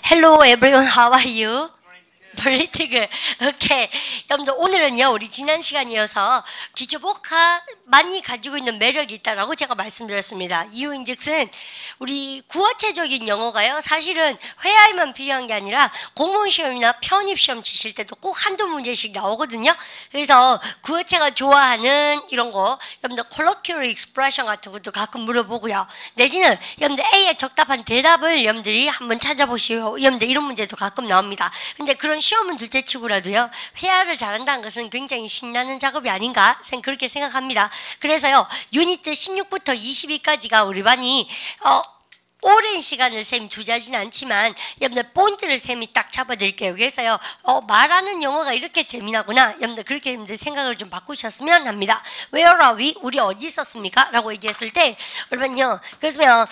Hello everyone, how are you? Pretty good. Okay. 여러분들 오늘은요 우리 지난 시간이어서 기초복합 많이 가지고 있는 매력이 있다라고 제가 말씀드렸습니다. 이유인즉슨 우리 구어체적인 영어가요 사실은 회화에만 필요한 게 아니라 공무원 시험이나 편입 시험 치실 때도 꼭 한두 문제씩 나오거든요. 그래서 구어체가 좋아하는 이런 거 여러분들 colloquial expression 같은 것도 가끔 물어보고요. 내지는 여러분들 A에 적답한 대답을 여러분들이 한번 찾아보시오. 여러분들 이런 문제도 가끔 나옵니다. 근데 그런 시험은 둘째치고라도요 회화를 잘한다는 것은 굉장히 신나는 작업이 아닌가 그렇게 생각합니다. 그래서요 유니트 16부터 22까지가 우리 반이 오랜 시간을 쌤이 두자지는 않지만 여러분들 본트를 쌤이 딱 잡아드릴게요. 그래서요 말하는 영어가 이렇게 재미나구나 여러분들 그렇게 여러분들 생각을 좀 바꾸셨으면 합니다. Where are we? 우리 어디 있었습니까? 라고 얘기했을 때 여러분요 그래서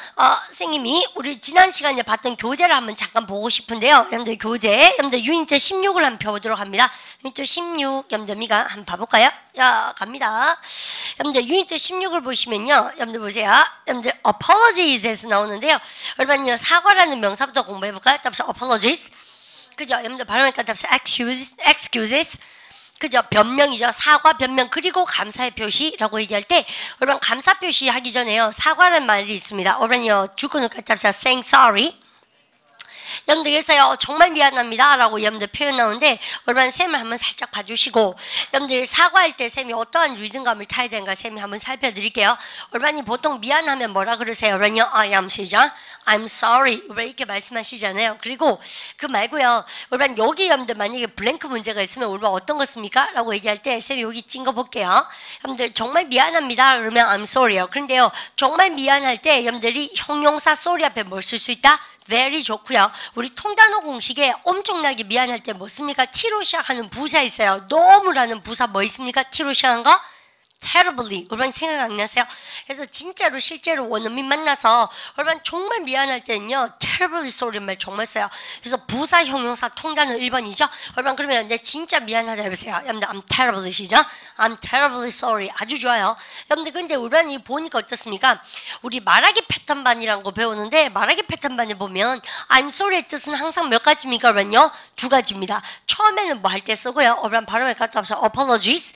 선생님이 우리 지난 시간에 봤던 교재를 한번 잠깐 보고 싶은데요. 여러분들 교재 여러분들 유니트 16을 한번 펴보도록 합니다. 유니트 16 여러분들 미가 한번 봐볼까요? 자 갑니다. 여러분들 유니트 16을 보시면요 여러분들 보세요. 여러분들 apologies에서 나오는데요. 여러분요 사과라는 명사부터 공부해볼까요? 답서 apologies 그죠? 여러분들 발음하니까 답서 excuses 그죠? 변명이죠. 사과, 변명 그리고 감사의 표시라고 얘기할 때 여러분 감사 표시 하기 전에요 사과라는 말이 있습니다. 여러분요 주구는 답서 saying sorry 여러분들 그래서요 정말 미안합니다 라고 여러분들 표현 나오는데 여러분 쌤을 한번 살짝 봐주시고 여러분들 사과할 때 쌤이 어떠한 리듬감을 타야 되는가 쌤이 한번 살펴드릴게요. 여러분이 보통 미안하면 뭐라 그러세요? 여러분요 I am 시작 I'm sorry 이렇게 말씀하시잖아요. 그리고 그 말고요 여러분 여기 여러분들 만약에 블랭크 문제가 있으면 여러분 어떤 것입니까? 라고 얘기할 때 쌤이 여기 찐 거 볼게요. 여러분들 정말 미안합니다 그러면 I'm sorry요. 그런데요 정말 미안할 때 여러분들이 형용사 sorry 앞에 뭘 쓸 수 있다? very 좋고요. 우리 통단어 공식에 엄청나게 미안할 때 뭐 씁니까? T로 시작하는 부사 있어요. 너무라는 부사 뭐 있습니까? T로 시작한 거? terribly. 여러분 생각 안 나세요? 그래서 진짜로 실제로 원어민 만나서 여러분 정말 미안할 때는요 terribly sorry 말 정말 써요. 그래서 부사 형용사 통단어 1번이죠. 여러분 그러면 내 진짜 미안하다 해보세요. 여러분들 I'm terribly 시죠? I'm terribly sorry. 아주 좋아요. 여러분들 근데 우리반이 보니까 어떻습니까? 우리 말하기 패턴반이라는 거 배우는데 말하기 패턴반에 보면 I'm sorry의 뜻은 항상 몇 가지입니까? 여러분요 두 가지입니다. 처음에는 뭐 할 때 쓰고요. 여러분 발음에 갔다 와서 apologies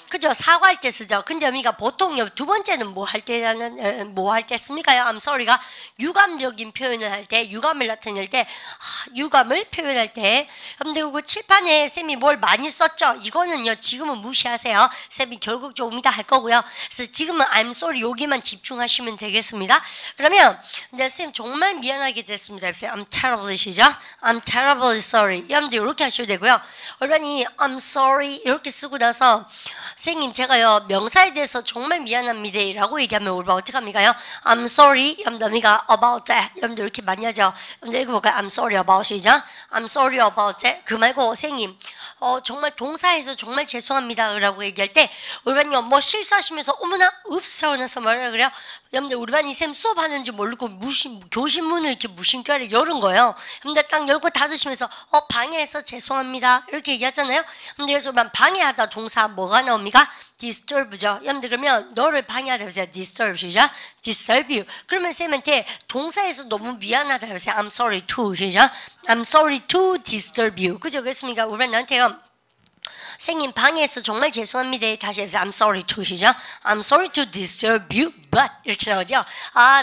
그죠? 사과할 때 쓰죠. 근데 우리가 보통 두 번째는 뭐 할 때 씁니까요? I'm sorry가 유감적인 표현을 할 때, 유감을 나타낼 때, 유감을 표현할 때. 근데 그 칠판에 쌤이 뭘 많이 썼죠? 이거는요, 지금은 무시하세요. 쌤이 결국 조금이다 할 거고요. 그래서 지금은 I'm sorry 여기만 집중하시면 되겠습니다. 그러면, 근데 쌤 정말 미안하게 됐습니다. I'm terribly 시죠? I'm terribly sorry. 여러분들 이렇게 하셔도 되고요. 여러분이 I'm sorry 이렇게 쓰고 나서 선생님 제가요 명사에 대해서 정말 미안합니다 라고 얘기하면 우리 어떻게 합니까요? I'm sorry 여러분들이가 about that 여러분들 이렇게 많이 하죠. 여러분들 읽어볼까요? I'm sorry about 이죠? I'm sorry about that 그 말고 선생님 정말 동사에서 정말 죄송합니다 라고 얘기할 때 우리 반이 뭐 실수하시면서 어머나 읍사원에서 뭐라 그래요? 여러분들 우리 반이 쌤 수업하는지 모르고 교실 문을 이렇게 무심결에 열은 거예요. 근데 딱 열고 닫으시면서 방해해서 죄송합니다 이렇게 얘기하잖아요. 근데 그래서 방해하다 동사 뭐가 나옵니까? disturb죠. 여러분들 그러면 너를 방해하다 해보세요. disturb시죠? disturb you. 그러면 쌤한테 동사에서 너무 미안하다 해보세요. I'm sorry to 시죠? I'm sorry to disturb you. 그죠? 그렇습니까? 우리 나한테요. 선생님 방해해서 정말 죄송합니다. 다시 해보세요. I'm sorry to 시죠? I'm sorry to disturb you, but 이렇게 나오죠.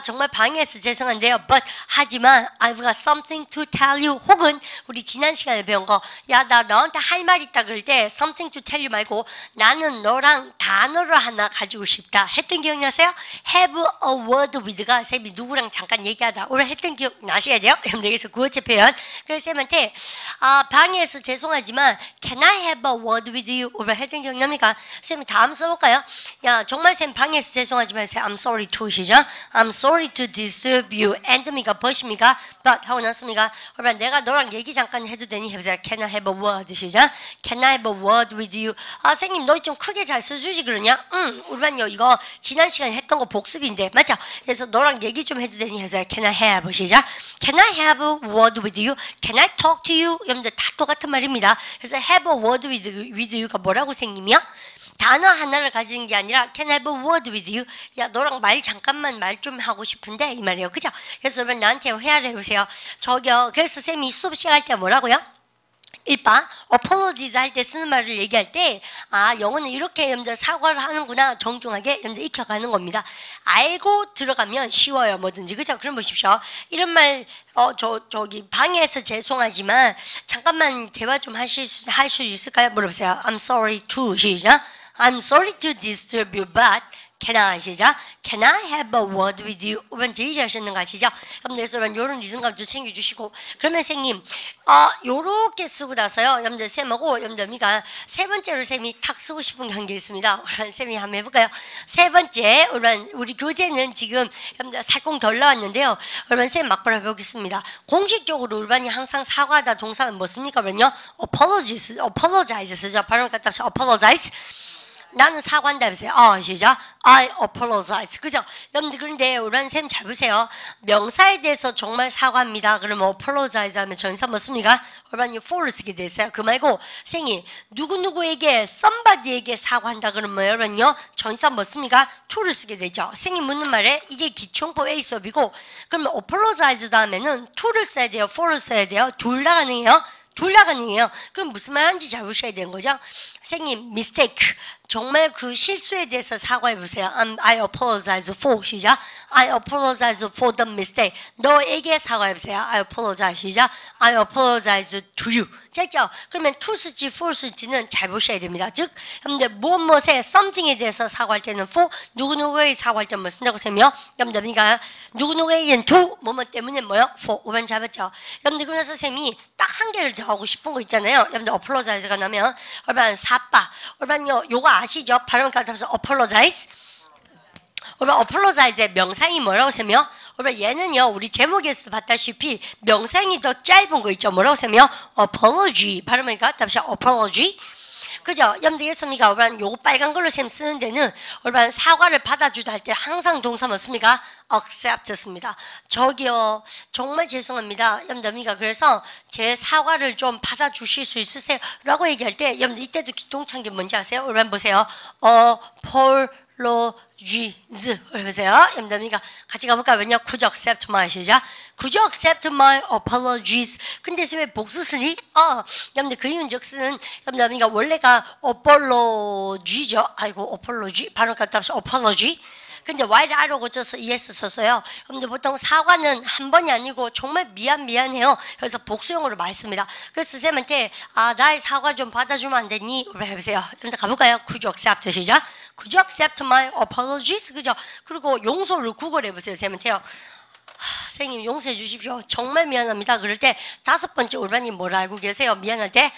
정말 방해해서 죄송한데요. but 하지만 I've got something to tell you 혹은 우리 지난 시간에 배운 거 야 나 너한테 할 말 있다 그럴 때 something to tell you 말고 나는 너랑 단어를 하나 가지고 싶다 했던 기억나세요? have a word with가 쌤이 누구랑 잠깐 얘기하다 오늘 했던 기억 나셔야 돼요. 여러분들께서 구어체 표현 그래서 쌤한테 방해해서 죄송하지만 can I have a word with you? 오늘 했던 기억 납니까? 쌤이 다음 써볼까요? 야 정말 쌤 방해해서 죄송하지만 I'm sorry to 시죠? I'm sorry to disturb you and입니까? but입니까? but 하고 났습니까? 그러면 내가 너랑 얘기 잠깐 해도 되니? 해보세요. Can I have a word 시죠? Can I have a word with you? 선생님 너 좀 크게 잘 써주지 그러냐? 우리 반요 이거 지난 시간에 했던 거 복습인데 맞죠? 그래서 너랑 얘기 좀 해도 되니? 해보세요. Can I have 시죠? Can I have a word with you? Can I talk to you? 여러분들 다 똑같은 말입니다. 그래서 have a word with you가 뭐라고 생기며? 단어 하나를 가지는 게 아니라 Can I have a word with you? 야, 너랑 잠깐만 말 좀 하고 싶은데 이 말이에요. 그죠? 그래서 여러분 나한테 회화를 해보세요. 저기요. 그래서 쌤이 수업 시작할 때 뭐라고요? 1번 apologies 할 때 쓰는 말을 얘기할 때 영어는 이렇게 여러분들 사과를 하는구나 정중하게 여러분들 익혀가는 겁니다. 알고 들어가면 쉬워요. 뭐든지. 그죠? 그럼 보십시오. 이런 말 저기 방에서 죄송하지만 잠깐만 대화 좀 할 수 있을까요? 물어보세요. I'm sorry to 시작. I'm sorry to disturb you but Can I 시작? Can I have a word with you? 이번 데이지 하셨는 거 아시죠? 여러분들 이런 리듬감도 챙겨주시고 그러면 선생님 요렇게 쓰고 나서요. 여러분들 쌤하고 여러분들 미가 세 번째로 쌤이 탁 쓰고 싶은 게 한 게 있습니다. 우리 쌤이 한번 해볼까요? 세 번째 우리 교재는 지금 여러분들 살짝 덜 나왔는데요. 여러분 쌤 막바로 해보겠습니다. 공식적으로 우리반이 항상 사과하다 동사는 뭐 씁니까? 그러면요 apologize 쓰죠. 발음 갖다 합시다. apologize 나는 사과한다 해보세요. 시작. I apologize. 그죠? 여러분들 그런데 우리 쌤 잘 보세요. 명사에 대해서 정말 사과합니다. 그러면 apologize 하면 전사 뭐 씁니까? 우리 for를 쓰게 됐어요. 그 말고 생이 누구누구에게 somebody에게 사과한다 그러면 뭐 여러분요 전사 뭐 씁니까? to를 쓰게 되죠. 생이 묻는 말에 이게 기초용법 A 수업이고 그러면 apologize 다음에는 to를 써야 돼요. for를 써야 돼요. 둘 다 가능해요. 둘 다 가능해요. 그럼 무슨 말 하는지 잘 보셔야 되는 거죠. 선생님, mistake. 정말 그 실수에 대해서 사과해 보세요. I apologize for. 시작. I apologize for the mistake. 너에게 사과해 보세요. I apologize. 시작. I apologize to you. 됐죠? 그러면 to 쓸지 for 쓸지는 잘 보셔야 됩니다. 즉, 여러분들 무엇무엇에 something에 대해서 사과할 때는 for, 누구누구에게 사과할 때는 뭐 쓴다고 셈이요? 여러분들 그러니까 누구누구에게는 to, 뭐뭐 때문에 뭐요? for. 5번 잡았죠? 여러분들 그래서 쌤이 딱 한 개를 더 하고 싶은 거 있잖아요. 여러분들 apologize가 나면 얼마나 사빠. 얼마나 요거 아시죠? 발음 같아서 apologize. 얼마나 apologize의 명사이 뭐라고 셈이요? 얘는요 우리 제목에서 봤다시피 명사형이 더 짧은 거 있죠. 뭐라고 쓰면 apology 발음하니까 답시 apology. 그죠? 여러분들 이해했습니까? 요거 빨간 걸로 쌤 쓰는 데는 사과를 받아주다 할 때 항상 동사 뭐습니까? accept 씁니다. 저기요 정말 죄송합니다. 여러분들 그래서 제 사과를 좀 받아주실 수 있으세요? 라고 얘기할 때 여러분들 이때도 기똥찬 게 뭔지 아세요? 여러분 보세요. apologies. 보세요. 여러분들 같이 가볼까요? 왜냐? Could you accept my 시작. Could you accept my apologies? 근데 왜 복수 쓰니? 여러분들 그 이유는 즉슨 여러분들 원래가 apology죠. 아이고 apology 발음 갖다 합시다. apology. 근데 Y를 R로 고쳐서 ES 썼어요. 근데 보통 사과는 한 번이 아니고 정말 미안해요. 그래서 복수형으로 많이 씁니다. 그래서 쌤한테 나의 사과 좀 받아주면 안 되니? 해보세요. 여러분들 가볼까요? Could you accept 시작. Could you accept my apologies? 그죠? 그리고 용서를 구걸해보세요. 쌤한테요. 선생님 용서해 주십시오. 정말 미안합니다. 그럴 때 다섯 번째 올반이 뭘 알고 계세요? 미안할 때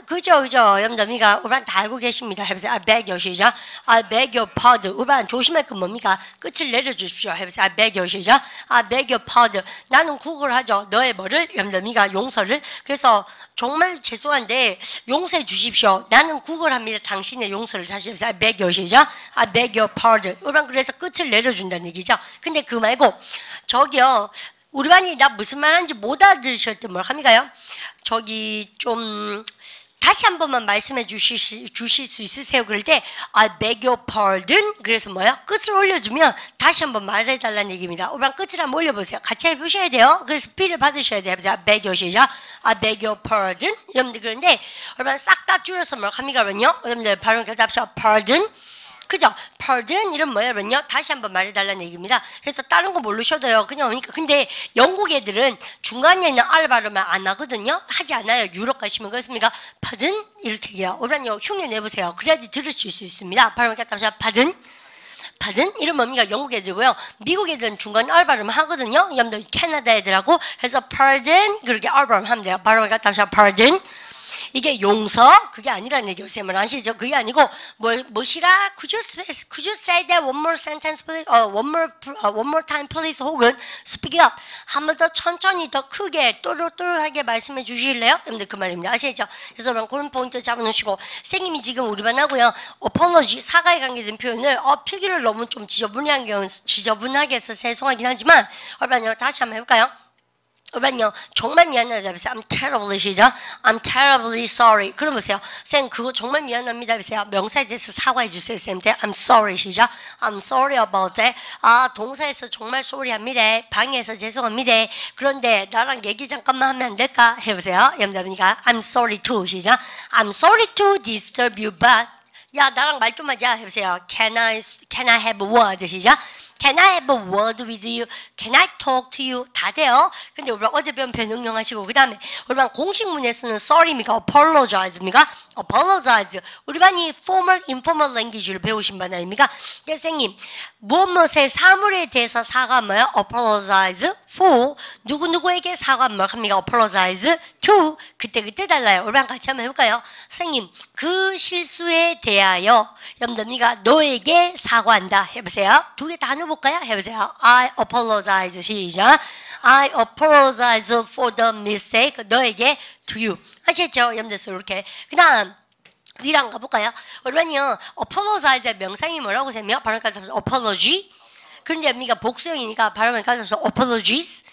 그죠. 여러분들 우반 다 알고 계십니다. 해보세요. I beg your 시작. I beg your pardon. 우반 조심할 건 뭡니까? 끝을 내려주십시오. 해보세요. I beg your 시작. I beg your pardon. 나는 구걸하죠. 너의 뭐를? 여러분들 용서를. 그래서 정말 죄송한데 용서해 주십시오. 나는 구걸합니다. 당신의 용서를 다시 해보세요. I beg your 시작. I beg your pardon. 우반 그래서 끝을 내려준다는 얘기죠. 근데 그 말고 저기요. 우리 반이 나 무슨 말 하는지 못 알아들으실 때 뭘 합니까요? 저기 좀 다시 한 번만 말씀해 주실 수 있으세요? 그럴 때 I beg your pardon. 그래서 뭐야? 끝을 올려주면 다시 한 번 말해달라는 얘기입니다. 오늘 끝을 한번 올려보세요. 같이 해보셔야 돼요. 그래서 B를 받으셔야 돼요. I beg your 시작. I beg your pardon. 여러분들 그런데 여러분 싹 다 줄여서 뭐 합니까? 그러면요. 여러분들 발음 결합시다. pardon. 그죠? pardon 이런 뭐예요? 그러면요. 다시 한번 말해달라는 얘기입니다. 그래서 다른 거 모르셔도요. 그냥 그러니까 근데 영국 애들은 중간에 있는 R 발음을 안 하거든요. 하지 않아요. 유럽 가시면 그렇습니까? pardon 이렇게 해요. 오늘요 흉내 내보세요. 그래야지 들으실 수 있습니다. 발음을 갖다 합시다. pardon. pardon 이런 뭡니까? 영국 애들이고요. 미국 애들은 중간 R 발음 하거든요. 여러분들 캐나다 애들하고 해서 pardon 그렇게 R 발음 하면 돼요. 발음을 갖다 합시다. pardon. 이게 용서 그게 아니라는 얘기예요. 쌤을 아시죠? 그게 아니고 뭐시라? Could you say that one more sentence, please? one more time, please. 혹은 speak up. 한 번 더 천천히 더 크게 또렷하게 말씀해 주실래요? 여러분들 그 말입니다. 아시죠? 그래서 그런 포인트 잡아놓으시고 선생님이 지금 우리 반하고요. apology 사과에 관계된 표현을 필기를 너무 좀 지저분하게 해서 죄송하긴 하지만 다시 한번 해볼까요? 그러면요 정말 미안하다 보세요. I'm terribly 시작. I'm terribly sorry. 그럼 보세요. 쌤 그거 정말 미안합니다 보세요. 명사에 대해서 사과해 주세요 쌤한테. I'm sorry 시작. I'm sorry about that. 아 동사에서 정말 sorry합니다. 방해해서 죄송합니다. 그런데 나랑 얘기 잠깐만 하면 안 될까 해보세요. 여러분이가 I'm sorry to 시작. I'm sorry to disturb you but 야 나랑 말 좀 하자 해보세요. Can I have a word 시작. Can I have a word with you? Can I talk to you? 다 돼요. 근데 우리 어제 배운 표현 응용하시고 그 다음에 우리 반 공식문에 쓰는 sorry입니까? apologize입니까? apologize. 우리 반이 formal, informal language를 배우신 반 아닙니까? 선생님 무엇무엇의 사물에 대해서 사과 뭐야? apologize for 누구누구에게 사과 뭐 합니까? apologize to 그때 달라요. 우리 반 같이 한번 해볼까요? 선생님 그 실수에 대하여 염dob니가 너에게 사과한다 해보세요. 두 개 다 넣어볼까요? 해보세요. I apologize 시작. I apologize for the mistake 너에게 to you. 아시겠죠? 염도서 이렇게. 그 다음 위랑 가볼까요? 우리는요 apologize의 명상이 뭐라고 세며 발음 가져서 apology. 그런데 여기가 복수형이니까 발음을 가져서 apologies.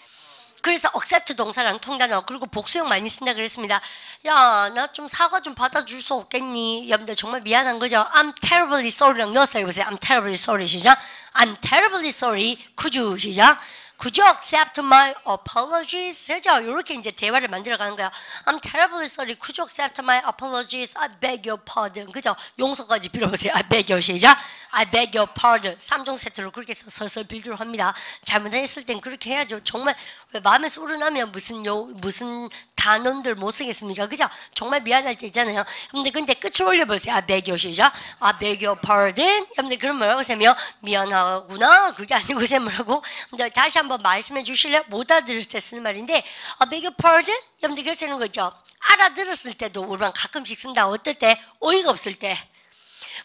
그래서 accept 동사랑 통단어 그리고 복수형 많이 쓴다 그랬습니다. 야, 나 좀 사과 좀 받아줄 수 없겠니? 여러분들 정말 미안한 거죠? I'm terribly sorry랑 넣었어요. 보세요. I'm terribly sorry 시작. I'm terribly sorry. Could you 시작. Could you accept my apologies? 그죠? 이렇게 이제 대화를 만들어가는 거야. I'm terribly sorry. Could you accept my apologies? I beg your pardon. 그죠? 용서까지 빌어보세요. I beg your 시작. I beg your pardon. 3종 세트로 그렇게 설설 빌드로 합니다. 잘못했을 땐 그렇게 해야죠. 정말 마음에서 우러나면 무슨 단원들 못 쓰겠습니까? 그죠? 정말 미안할 때 있잖아요. 근데 끝을 올려보세요. I beg your 시작. I beg your pardon. 여러분들 그럼 뭐라고 하세요? 미안하구나. 그게 아니고 세 뭐라고? 다시 한번 말씀해 주실래요? 못 알아들을 때 쓰는 말인데 I beg your pardon? 여러분들 그렇게 쓰는 거죠. 알아들었을 때도 우리는 가끔씩 쓴다. 어떨 때? 어이가 없을 때.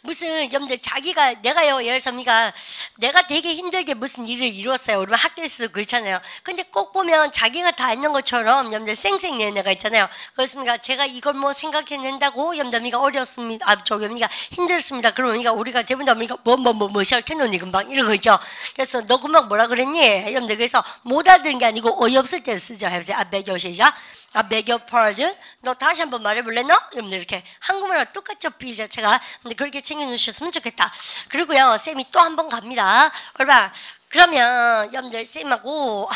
무슨 여러분들 자기가 내가요 예를 들면 내가 되게 힘들게 무슨 일을 이뤘어요. 우리 학교에서도 그렇잖아요. 근데 꼭 보면 자기가 다 했는 것처럼 여러분들 쌩쌩내는 애가 있잖아요. 그렇습니까? 제가 이걸 뭐 생각해낸다고 여러분들 어렵습니다. 여러분들 힘들었습니다. 그러면 우리가 대부분 여러분들 뭐 시작해놓니 금방 이런 거 있죠. 그래서 너 금방 뭐라 그랬니? 여러분들 그래서 못 알아듣는 게 아니고 어이없을 때 쓰죠. 해보세요. I beg your 시작. I beg your pardon. 너 다시 한번 말해볼래? 너? 여러분들 이렇게 한국말하고 똑같죠. 빌 자체가. 근데 그렇게 챙겨주셨으면 좋겠다. 그리고요 쌤이 또 한 번 갑니다. 그러면 여러분들 쌤하고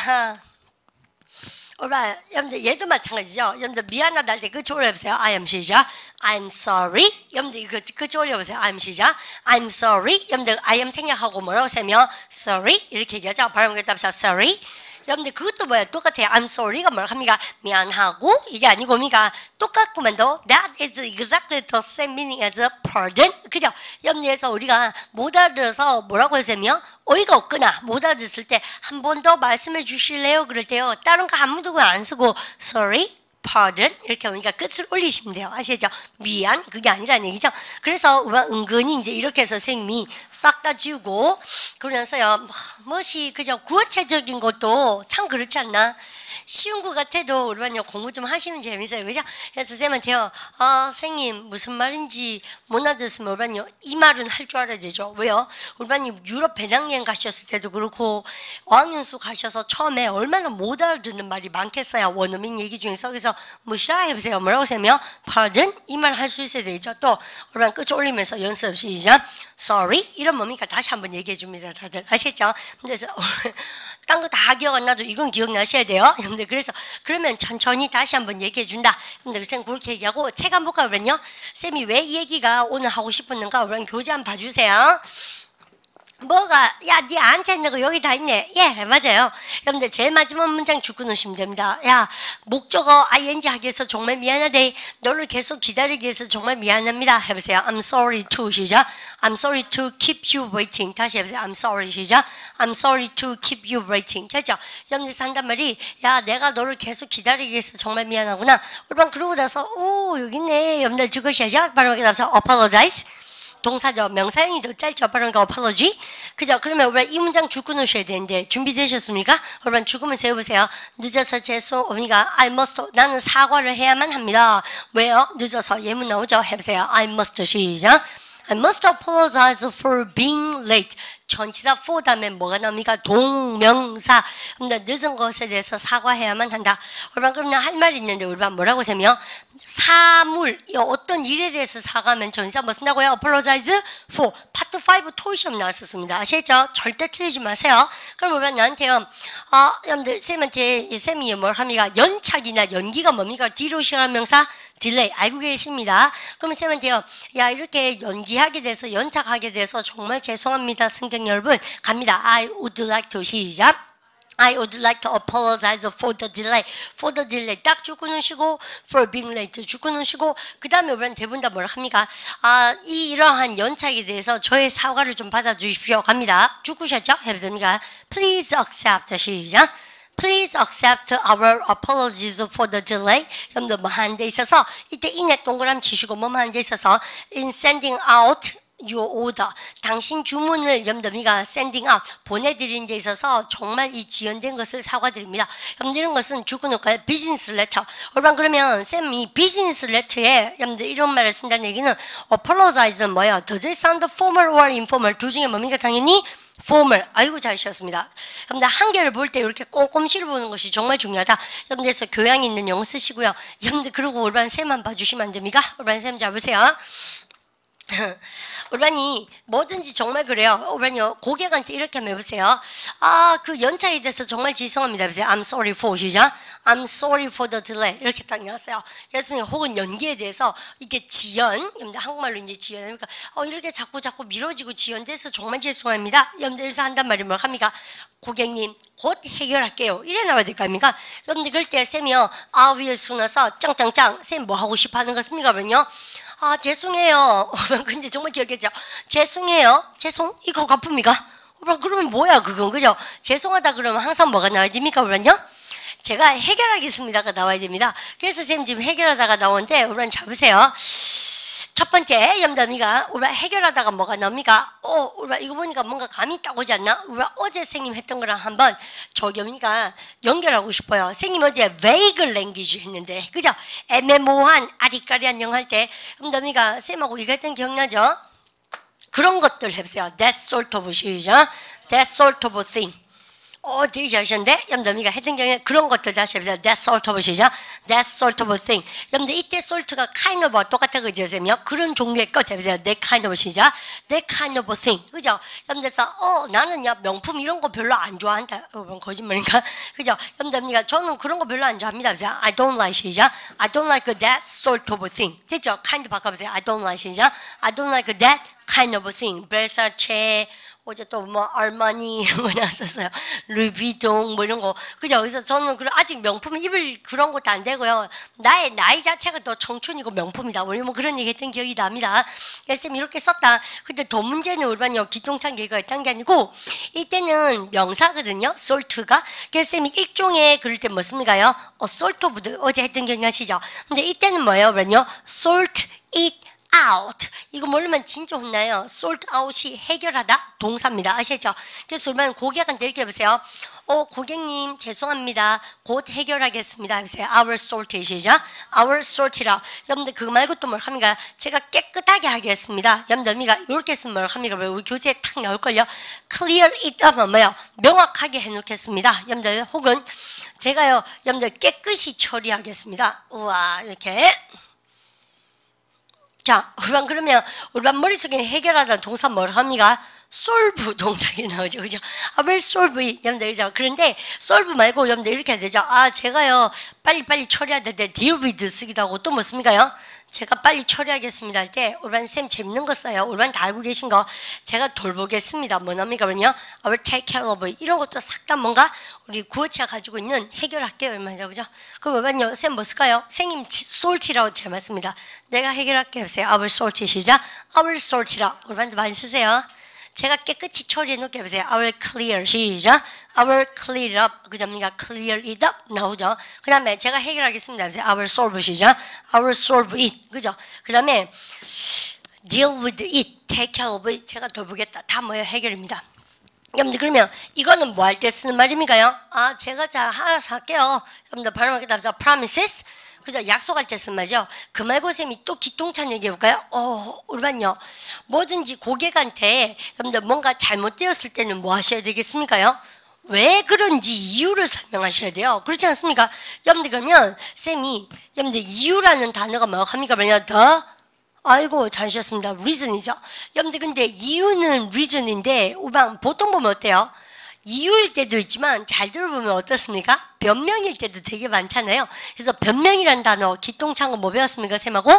여러분들 얘도 마찬가지죠. 여러분들 미안하다 할 때 그쵸 올려보세요. I am 시작. I'm sorry. 여러분들 이거 그쵸 올려보세요. I'm 시작. I'm sorry. 여러분들 I am 생략하고 뭐라고 세면 sorry 이렇게 얘기하죠. 발음을 답사 sorry. 여러분들 그것도 뭐야 똑같아요. I'm sorry가 뭐라 합니까? 미안하고 이게 아니고 미가 똑같구만도 that is exactly the same meaning as pardon. 그죠? 여러분들에서 우리가 못 알아들어서 뭐라고 하세요? 어이가 없거나 못 알아들었을 때 한 번 더 말씀해 주실래요? 그럴 때요 다른 거 아무도 안 쓰고 sorry, pardon 이렇게 오니까 끝을 올리시면 돼요. 아시죠? 미안 그게 아니라는 얘기죠. 그래서 우리가 은근히 이제 이렇게 해서 선생님이 싹 다 지우고 그러면서요 뭐시 그저 구어체적인 것도 참 그렇지 않나? 쉬운 것 같아도 우리반요 공부 좀 하시면 재밌어요. 그죠? 그래서 선생님한테요 선생님 무슨 말인지 못 알아들었으면 우리반요 이 말은 할 줄 알아야 되죠. 왜요? 우리반이 유럽 배낭여행 가셨을 때도 그렇고 어학연수 가셔서 처음에 얼마나 못 알아듣는 말이 많겠어요. 원어민 얘기 중에서. 그래서 뭐시라 해보세요. 뭐라고 하세요? Pardon? 이 말 할 수 있어야 되죠. 또 우리반 끝 올리면서 연습 시작. Sorry? 이런 뭡니까? 다시 한번 얘기해 줍니다. 다들 아시겠죠? 그래서 딴 거 다 기억 안 나도 이건 기억나셔야 돼요. 여러분들 그래서 그러면 천천히 다시 한번 얘기해 준다. 여러분들 쌤 그렇게 얘기하고 책 한 볼까요? 그러면요 쌤이 왜 이 얘기가 오늘 하고 싶었는가? 우리 교재 한번 봐주세요. 뭐가 야 네 앉아있는 거 여기 다 있네. 예 맞아요. 여러분들 제일 마지막 문장 죽고 놓으시면 됩니다. 야 목적어 ing 하기 위해서 정말 미안하대. 너를 계속 기다리기 위해서 정말 미안합니다. 해보세요. I'm sorry to 시작. I'm sorry to keep you waiting. 다시 해보세요. I'm sorry 시작. I'm sorry to keep you waiting. 됐죠? 여러분들 한단 말이 야 내가 너를 계속 기다리기 위해서 정말 미안하구나. 우리만 그러고 나서 오 여기 있네. 여러분들 죽으셔야죠. 바로 여기 나서 apologize. 동사죠. 명사형이 더 짧죠. 그러니까 apology. 그죠? 그러면 우리 이 문장 죽고 놓으셔야 되는데 준비되셨습니까? 여러분 죽으면 세워보세요. 늦어서 죄송합니다. I must. 나는 사과를 해야만 합니다. 왜요? 늦어서 예문 나오죠? 해보세요. I must 시작. I must apologize for being late. 전치사 for 다음에 뭐가 나옵니까? 동명사. 늦은 것에 대해서 사과해야만 한다. 우리반 그러면 할 말이 있는데 우리반 뭐라고 세며? 사물, 어떤 일에 대해서 사과하면 전치사 뭐 쓴다고요? apologize for. 파트 5 토익 시험 나왔었습니다. 아시겠죠? 절대 틀리지 마세요. 그럼 우리반 나한테요. 여러분들 쌤한테 쌤이 뭘 합니까? 연착이나 연기가 뭡니까? 뒤로 시간 명사 딜레이 알고 계십니다. 그러면 쌤한테요. 야 이렇게 연기하게 돼서 연착하게 돼서 정말 죄송합니다. 승객 여러분 갑니다. I would like to 시작. I would like to apologize for the delay. For the delay 딱 죽고는 쉬고 for being late 죽고는 쉬고 그 다음에 우리는 대부분 다 뭐라 합니까? 이러한 연착에 대해서 저의 사과를 좀 받아주십시오. 갑니다. 죽으셨죠? 해보십니까? Please accept 시작. Please accept our apologies for the delay. 여러분들 뭐 하는 데 있어서 이때 인에 동그라미 치시고 뭐 하는 데 있어서 in sending out your order. 당신 주문을 여러분들이가 sending out 보내드리는 데 있어서 정말 이 지연된 것을 사과드립니다. 여러분들 이런 것은 죽어놓을까요? 비즈니스 레터. 여러분 그러면 쌤이 비즈니스 레터에 여러분들 이런 말을 쓴다는 얘기는 apologize는 뭐예요? Does it sound formal or informal? 둘 중에 뭡니까? 당연히 formal. 아이고 잘 쉬었습니다. 여러분들 한계를 볼 때 이렇게 꼼꼼시를 보는 것이 정말 중요하다. 여러분들에서 교양 있는 영어 쓰시고요. 여러분들 그러고 올반 쌤만 봐주시면 안 됩니까? 올반 쌤 잡으세요. 올반이 뭐든지 정말 그래요. 올반이요 고객한테 이렇게 한번 해보세요. 그 연착에 대해서 정말 죄송합니다. 해보세요. I'm sorry for 시작. I'm sorry for the delay. 이렇게 딱 나왔어요. 그래서 혹은 연기에 대해서 이게 지연, 한국말로 이제 지연. 그러니까 이렇게 자꾸 미뤄지고 지연돼서 정말 죄송합니다. 여러분들 그래서 한단 말이 뭐 합니까? 고객님 곧 해결할게요. 이래 나와야 될 거 아닙니까? 여러분들 그럴 때 쌤이요. will 쓰나서 짱짱짱 쌤 뭐 하고 싶어 하는 것입니까? 그러면요. 죄송해요. 근데 정말 기억했죠? 죄송해요. 죄송? 이거 갚습니까? 그러면 뭐야 그건 그죠? 죄송하다 그러면 항상 뭐가 나와야 됩니까? 그러면요? 제가 해결하겠습니다가 나와야 됩니다. 그래서 선생님 지금 해결하다가 나오는데 우리는 잡으세요. 첫 번째 염담이가 우리가 해결하다가 뭐가 나옵니까? 우리가 이거 보니까 뭔가 감이 딱 오지 않나? 우리가 어제 선생님 했던 거랑 한번 저겸이가 연결하고 싶어요. 선생님 어제 vague language 했는데 그죠? 애매모호한 아리까리한 영어 할 때 염담이가 쌤하고 이거 했던 기억나죠? 그런 것들 해보세요. That sort of 시죠? That sort of thing. 되게 잘하셨는데 염담이가 했던 경우에 그런 것들 다시 해보세요. That sort of 시죠? That sort of thing. 여러분들 이때 salt가 kind of 똑같아 그죠? 그런 종류의 것 해보세요. That kind of 시죠? That kind of thing. 그죠? 여러분들서 나는 야 명품 이런 거 별로 안 좋아한다. 거짓말인가? 그죠? 염담이가 저는 그런 거 별로 안 좋아합니다. 그래서 I don't like 시죠? I don't like that sort of thing. 됐죠? kind 바꿔보세요. I don't like 시죠? I don't like that kind of thing. Versace 어제 또 뭐 알마니 이런 거 나왔었어요. 루이비통 뭐 이런 거 그죠? 그래서 저는 아직 명품 입을 그런 것도 안 되고요. 나의 나이 자체가 더 청춘이고 명품이다. 우리 뭐 그런 얘기했던 기억이 납니다. 그래서 쌤 이렇게 썼다. 근데 더 문제는 우리반요 기똥찬 얘기가 있던 게 아니고 이때는 명사거든요. salt가. 그래서 쌤이 일종의 그럴 때 뭐습니까요? salt of the 어제 했던 기억 나시죠? 근데 이때는 뭐예요? 그러면요 sort it out. 이거 모르면 진짜 혼나요. sort out이 해결하다 동사입니다. 아시죠? 그래서 우리는 고객한테 이렇게 해보세요. 고객님 죄송합니다. 곧 해결하겠습니다. 해보세요. Our sort it이죠. Our sort it out. 여러분들 그거 말고 또 뭘 합니까? 제가 깨끗하게 하겠습니다. 여러분들 이렇게 쓰면 뭘 합니까? 우리 교재에 탁 나올걸요. Clear it up은 뭐예요? 명확하게 해놓겠습니다. 여러분들 혹은 제가요 여러분들 깨끗이 처리하겠습니다. 우와 이렇게 자, 그러면 우리가 머릿속에 해결하다는 동사 뭘 합니까? solve 동사가 나오죠. 그죠? will solve it. 여러분들, 그죠? 그런데 solve 말고 여러분들 이렇게 해야 되죠. 제가요, 빨리빨리 처리해야 되는데 deal with 쓰기도 하고 또 뭐 씁니까요? 제가 빨리 처리하겠습니다 할 때 우리반 쌤 재밌는 거 써요. 우리반 다 알고 계신 거 제가 돌보겠습니다. 뭐 납니까? 그러면요. I will take care of it. 이런 것도 싹 다 뭔가 우리 구어체가 가지고 있는 해결할게요. 얼마죠? 그죠? 그럼 우리반요. 쌤 뭐 쓸까요? 선생님 sort이라고 잘 맞습니다. 내가 해결할게 해보세요. I will sort it 시작. I will sort it out. 우리반도 많이 쓰세요. 제가 깨끗이 처리해 놓게 해보세요. I will clear 시작. I will clear it up. 그점니까 clear it up 나오죠. 그 다음에 제가 해결하겠습니다. 해보세요. I will solve 시작. I will solve it. 그죠? 그 다음에 deal with it. take care of it. 제가 돌보겠다. 다 뭐예요? 해결입니다. 여러분들 그러면 이거는 뭐 할 때 쓰는 말입니까요? 제가 잘 알아서 할게요. 여러분들 발음하겠다. promises. 그죠? 약속할 때 쓴 말이죠. 그 말고 쌤이 또 기똥찬 얘기해볼까요? 우리만요. 뭐든지 고객한테 여러분들 뭔가 잘못되었을 때는 뭐 하셔야 되겠습니까요? 왜 그런지 이유를 설명하셔야 돼요. 그렇지 않습니까? 여러분들 그러면 쌤이 여러분들 이유라는 단어가 뭐 합니까? 뭐냐? 아이고 잘하셨습니다. reason이죠. 여러분들 근데 이유는 reason인데 보통 보면 어때요? 이유일 때도 있지만 잘 들어보면 어떻습니까? 변명일 때도 되게 많잖아요. 그래서 변명이라는 단어 기똥찬 거 뭐 배웠습니까? 쌤하고?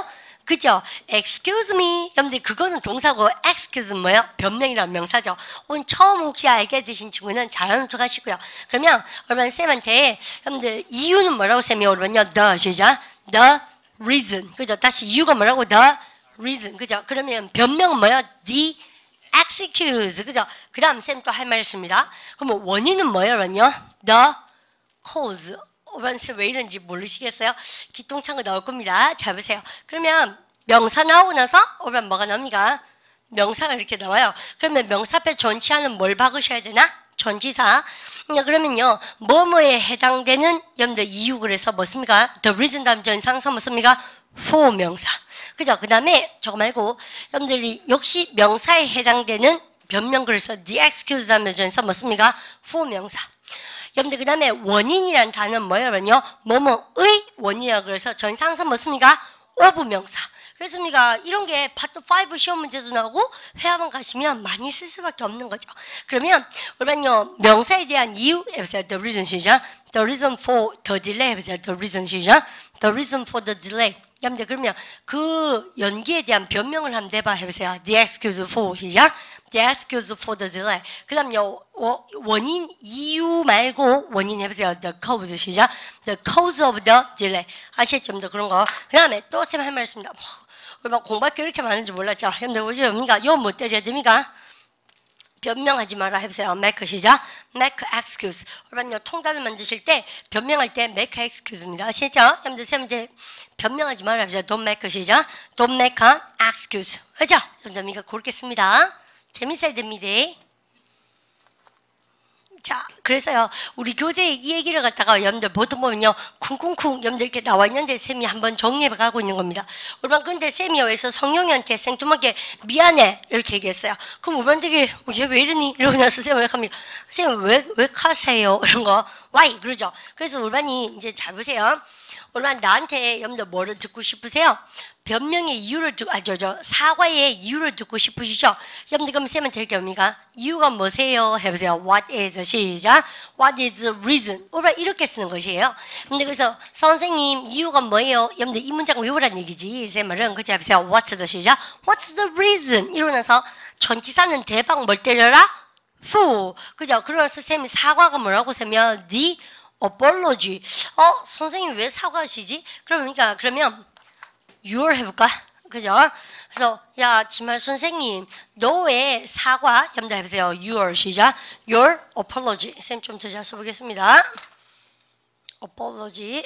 그죠? excuse me. 여러분들 그거는 동사고 excuse 뭐예요? 변명이라는 명사죠. 오늘 처음 혹시 알게 되신 친구는 잘하는 척 하시고요. 그러면 여러분 쌤한테 여러분들 이유는 뭐라고 쌤이 여러분요? the 시작. the reason. 그죠? 다시 이유가 뭐라고? the reason. 그죠? 그러면 변명은 뭐예요? the excuse. 그죠? 그 다음 쌤 또 할 말 있습니다. 그러면 원인은 뭐예요? 여러분요? the cause. 쌤 왜 이런지 모르시겠어요? 기똥찬 거 나올 겁니다. 잘 보세요. 그러면 명사 나오고 나서 오면 뭐가 나옵니까? 명사가 이렇게 나와요. 그러면 명사 앞에 전치하는 뭘 박으셔야 되나? 전치사. 그러면요, 뭐뭐에 해당되는 여러분들 이유 그래서 뭐습니까? the reason 다음 전상사 뭐습니까? for 명사. 그죠? 그 다음에 저거 말고 여러분들이 역시 명사에 해당되는 변명 그래서 the excuse 다음 전사 뭐습니까? for 명사. 여러분들 그 다음에 원인이란 단어는 뭐예요? 뭐뭐의 원인이라고 그래서 전상사 뭐습니까? of 명사. 그렇습니까? 이런 게 파트 5 시험 문제도 나오고 회화만 가시면 많이 쓸 수밖에 없는 거죠. 그러면 우리는요 명사에 대한 이유 해보세요. The reason 시작. The reason for the delay 해보세요. The reason 시작. The reason for the delay. 여러분들 그러면 그 연기에 대한 변명을 한번 해봐 해보세요. The excuse for 시작. The excuse for the delay. 그 다음요 원인 이유 말고 원인 해보세요. The cause 시작. The cause of the delay. 아시겠죠? 좀 더 그런 거. 그 다음에 또 쌤 할 말 있습니다. 막 공부할 게 이렇게 많은지 몰랐죠. 여러분들 뭐죠? 요 뭐 때려야 됩니까? 변명하지 마라 해보세요. make 시작. make excuse. 여러분요 통단을 만드실 때 변명할 때 make excuse입니다. 아시겠죠? 여러분들 쌤한테 변명하지 마라 해보세요. don't make 시작. don't make an excuse. 그죠? 여러분들 그렇게 씁니다. 재밌어야 됩니다. 자, 그래서요, 우리 교재에 이 얘기를 갖다가 여러분들 보통 보면요, 쿵쿵쿵 여러분들 이렇게 나와 있는데 쌤이 한번 정리해 가고 있는 겁니다. 여러분, 근데 쌤이 여기서 성룡이한테 생뚱하게 미안해 이렇게 얘기했어요. 그럼 여러분들이 얘 왜 이러니? 이러고 나서 쌤이 왜 합니까? 쌤 왜 가세요? 이런 거. Why? 그러죠. 그래서 여러분이 이제 잘 보세요. 여러분 나한테 여러분들 뭐를 듣고 싶으세요? 변명의 이유를 듣고, 사과의 이유를 듣고 싶으시죠? 여러분들 그럼 쌤한테 이렇게 옵니까? 이유가 뭐세요? 해보세요. What is, 시작. What is the reason? 이렇게 쓰는 것이에요. 근데 그래서 선생님 이유가 뭐예요? 여러분들 이 문장 외우란 얘기지. 쌤 말은 그치 해보세요. What's the 시작. What's the reason? 이러면서 전치사는 대박 뭘 때려라? for. 그죠? 그러면서 쌤이 사과가 뭐라고 쓰면 the apology. 선생님 왜 사과하시지? 그러면 your 해볼까? 그죠? 그래서 야 지말 선생님 너의 사과 여러분들 해보세요. your 시작. your apology. 쌤 좀 더 잘 써보겠습니다. apology.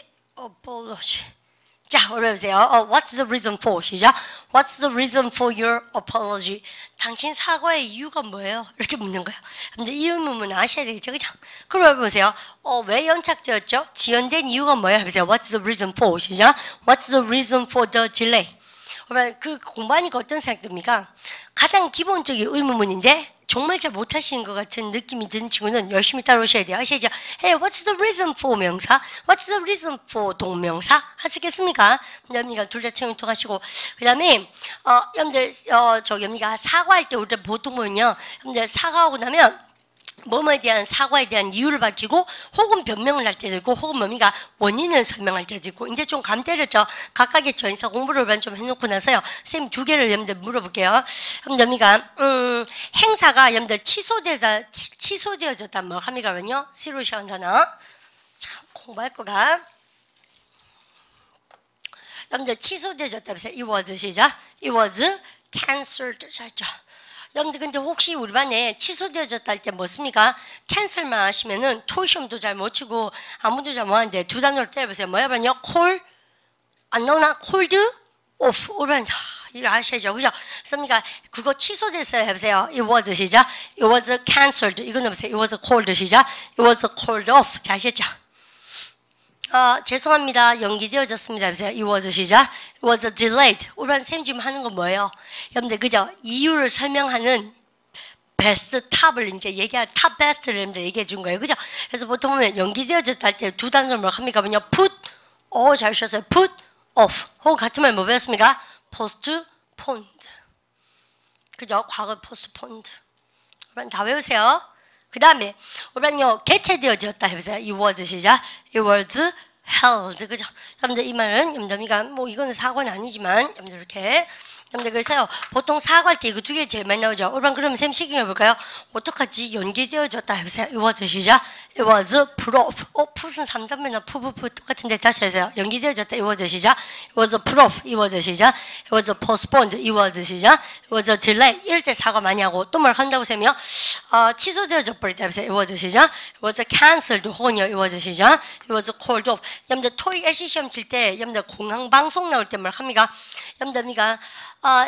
자, 올려보세요. What's the reason for? 시작. What's the reason for your apology? 당신 사과의 이유가 뭐예요? 이렇게 묻는 거예요. 근데 이 의문은 아셔야 되겠죠, 그죠? 그럼 보세요. 왜 연착되었죠? 지연된 이유가 뭐예요? 해보세요. What's the reason for? 시작. What's the reason for the delay? 그러면 그 공부하니까 어떤 생각 듭니까? 가장 기본적인 의문문인데 정말 잘 못하시는 것 같은 느낌이 드는 친구는 열심히 따라오셔야 돼요. 아시죠? Hey, what's the reason for 명사? What's the reason for 동명사? 하시겠습니까? 여러분이가 둘 다 채용 통하시고 그 다음에 여러분들 여러분이가 사과할 때 우리가 보통 보면요, 여러분들 사과하고 나면 뭐뭐에 대한 사과에 대한 이유를 밝히고 혹은 변명을 할 때도 있고 혹은 뭡니까 원인을 설명할 때도 있고 이제 좀 감 때렸죠. 각각의 전사 공부를 좀 해놓고 나서요. 선생님 두 개를 여러분들 물어볼게요. 여러분들가 행사가 여러분들 취소되어졌단 뭐 합니까? 그러면요. 시루시한 단어 참 공부할 거가 여러분들 취소되어졌다. It was 시작. It was cancelled. 잘했죠. 여러분들 근데 혹시 우리 반에 취소되어졌다 할 때 뭐습니까? 캔슬만 하시면은 토시험도 잘 못 치고 아무도 잘 못하는데 두 단어로 때려보세요. 뭐야 반요? 콜 안 나오나? 콜드 오프. 우리 반 이거 아셔야죠, 그죠? 그러니까 그거 취소됐어요. 해보세요. It was 시작. It was cancelled. 이거 넣으세요. It was called 시작. It was called off. 잘 아셨죠? 죄송합니다. 연기되어졌습니다. 보세요. It was 시작. It was delayed. 우리가 쌤 지금 하는 건 뭐예요? 여러분들 그죠? 이유를 설명하는 베스트 탑을 이제 얘기할 탑 베스트를 여러분들 얘기해 준 거예요. 그죠? 그래서 보통 보면 연기되어졌다 할 때 두 단어를 뭐 합니까? 뭐냐? put, 잘 쉬었어요. put off. 혹은 같은 말 뭐 배웠습니까? postponed. 그죠? 과거 postponed. 우리가 다 외우세요. 그 다음에 우리는요 개최되어졌다 해보세요. It was 시작. It was held. 그죠? 여러분들 이 말은 여러분들 뭐 이거는 사과는 아니지만 여러분들 이렇게 여러분들 그래서요 보통 사과할 때 이거 두 개 제일 많이 나오죠. 우리는 그러면 쌤 시경해 볼까요? 어떡하지? 연기되어졌다 해보세요. It was 시작. It was put off. 풋은 3단면이나 푸푸푸 똑같은데 다시 해서요. 연기되어졌다. It was 시작. It was put off. It was 시작. It was postponed. It was 시작. It was delayed. 이럴 때 사과 많이 하고 또 뭘 한다고 쌤이요? 취소되어져 버렸다 해보세요. It was 시작. It was cancelled. 혹은요. It was 시작. It was called off. 여러분들 토익 SC 시험 칠 때 여러분들 공항방송 나올 때 뭘 합니까? 여러분들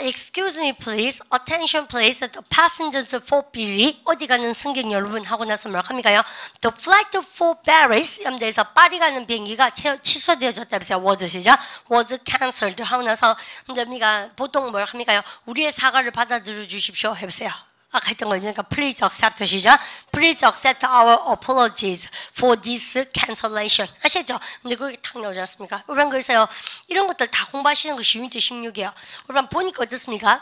excuse me please, attention please, the passengers for Paris 어디 가는 승객 여러분 하고 나서 뭘 합니까요? The flight for Paris 여러분들에서 파리 가는 비행기가 취소되어졌다 해보세요. was 시작. was cancelled 하고 나서 여러분들 보통 뭘 합니까요? 우리의 사과를 받아들여 주십시오 해보세요. 아까 했던 거 있으니까 please accept 시작. Please accept our apologies for this cancellation. 아시죠? 근데 그게 탁 나오지 않습니까? 우리는 그래서요 이런 것들 다 공부하시는 것이 유니트 16이에요. 우리는 보니까 어떻습니까?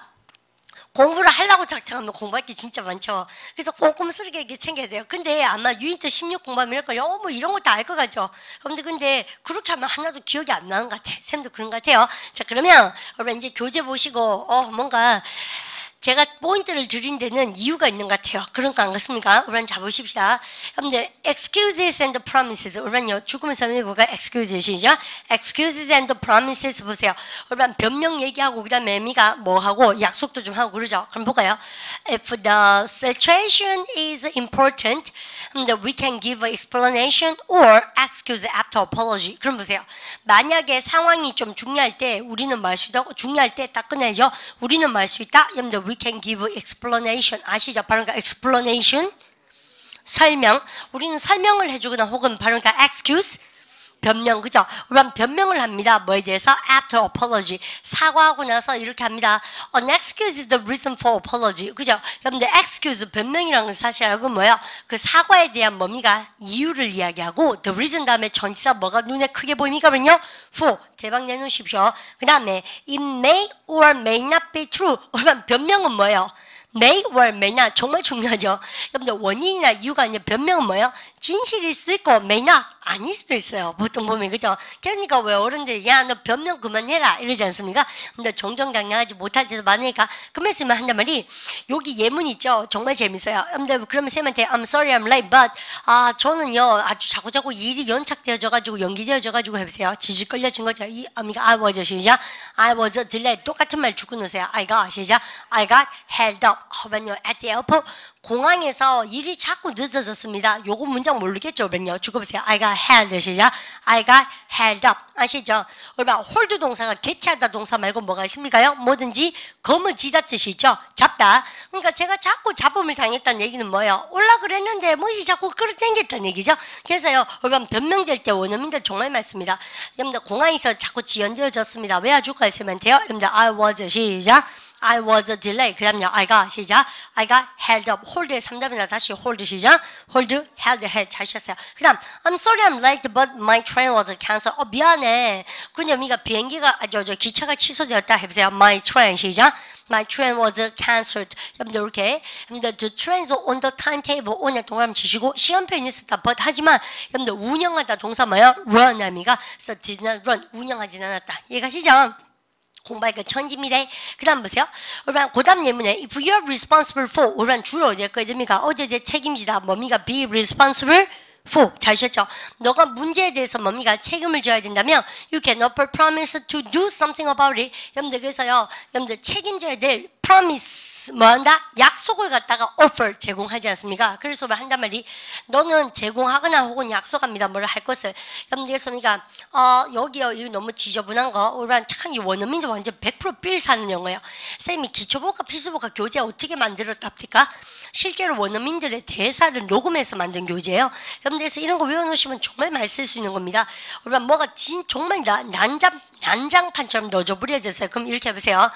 공부를 하려고 작정하면 공부할 게 진짜 많죠. 그래서 꼼꼼스럽게 이렇게 챙겨야 돼요. 근데 아마 유니트 16 공부하면 이럴걸요. 뭐 이런 것도 알 것 같죠. 근데 그렇게 하면 하나도 기억이 안 나는 것 같아요. 쌤도 그런 것 같아요. 자 그러면 여러분 이제 교재 보시고 뭔가 제가 포인트를 드린 데는 이유가 있는 것 같아요. 그런 거 안 같습니까? 우리 잡으십시다. 여러분들 excuses and promises 우리는요 죽으면서 뭐가 excuses이죠? excuses and promises 보세요. 우리 변명 얘기하고 그 다음에 미가 뭐 하고 약속도 좀 하고 그러죠. 그럼 볼까요? If the situation is important, we can give an explanation or excuse after apology. 그럼 보세요. 만약에 상황이 좀 중요할 때 우리는 말 수 있다. 중요할 때 딱 끝내죠. 우리는 말 수 있다. 여러분들 we can give explanation. 아시죠? 바로 그러니까 explanation 설명. 우리는 설명을 해주거나 혹은 바로 그러니까 excuse 변명. 그죠? 우리는 변명을 합니다. 뭐에 대해서? after apology. 사과하고 나서 이렇게 합니다. An excuse is the reason for apology. 그죠? 여러분들 excuse 변명이라는 건 사실 알고 뭐예요? 그 사과에 대한 뭡니까? 이유를 이야기하고 the reason 다음에 전치사 뭐가 눈에 크게 보입니까? 그러면요 for. 대박 내놓으십시오. 그 다음에 it may or may not be true. 그러면 변명은 뭐예요? may or may not. 정말 중요하죠. 여러분들 원인이나 이유가 아니라 변명은 뭐예요? 진실일 수도 있고 may not 아닐 수도 있어요. 보통 보면 그죠? 그러니까 왜 어른들이 야 너 변명 그만해라 이러지 않습니까? 근데 종종 당당하지 못할 때도 많으니까 그 말씀을 한단 말이 여기 예문 있죠? 정말 재밌어요. 여러분들 그러면 쌤한테 I'm sorry I'm late but 저는요 아주 자꾸자꾸 일이 연착되어져 가지고 연기되어져 가지고 해보세요. 지질 걸려진 거죠. I was 시작. I was delayed. 똑같은 말 주고 놓으세요. I got 시작. I got held up. 하면요 at the airport. 공항에서 일이 자꾸 늦어졌습니다. 요거 문장 모르겠죠? 그러면요. 죽어보세요. I got held 시작. I got held up. 아시죠? 얼마나 홀드 동사가 개최하다 동사 말고 뭐가 있습니까요? 뭐든지 거머쥐다 뜻이 있죠? 잡다. 그러니까 제가 자꾸 잡음을 당했다는 얘기는 뭐예요? 올라 그랬는데 뭐지 자꾸 끌어당겼다는 얘기죠? 그래서요. 얼마나 변명될 때 원어민들 정말 많습니다. 여러분들 공항에서 자꾸 지연되어졌습니다. 왜 아줄까요? 쌤한테요? 여러분들 I was 시작. I was delayed. 그 다음요. I got 시작. I got held up. hold의 3단이나 다시 hold 시작. hold, held, held. 잘 쳤어요. 그 다음 I'm sorry I'm late but my train was canceled. 미안해. 그냥 미가 비행기가 기차가 취소되었다 해보세요. My train 시작. My train was cancelled. 여러분들 이렇게 여러분들 the trains on the timetable on의 동그라미 치시고 시간표에 있었다 but 하지만 여러분들 운영하다 동사 뭐예요? run 합니까? So did not run. 운영하진 않았다. 이해가시죠? 공부하니까 천지입니다. 그 다음 보세요. 여러분 그 다음 예문에 if you are responsible for 여러분 주로 어디에 거야 됩니까? 어디에 대해 책임지다 뭡니까? be responsible for. 잘 쉬었죠? 너가 문제에 대해서 뭡니까? 책임을 져야 된다면 you cannot promise to do something about it. 여러분들 그래서요. 여러분들 책임져야 될 promise 뭐 한다? 약속을 갖다가 offer 제공하지 않습니까? 그래서 뭐 한단 말이 너는 제공하거나 혹은 약속합니다. 뭐를 할 것을. 여러분들께서니까 여기요 이거 너무 지저분한 거. 우리는 참 이 원어민들 완전 100% 빌 사는 영어예요. 쌤이 기초복합 필수복합 교재 어떻게 만들었답니까? 실제로 원어민들의 대사를 녹음해서 만든 교재예요. 여러분들께서 이런 거 외워놓으시면 정말 많이 쓸 수 있는 겁니다. 우리가 뭐가 정말 난장판처럼 너저부려졌어요. 그럼 이렇게 해보세요.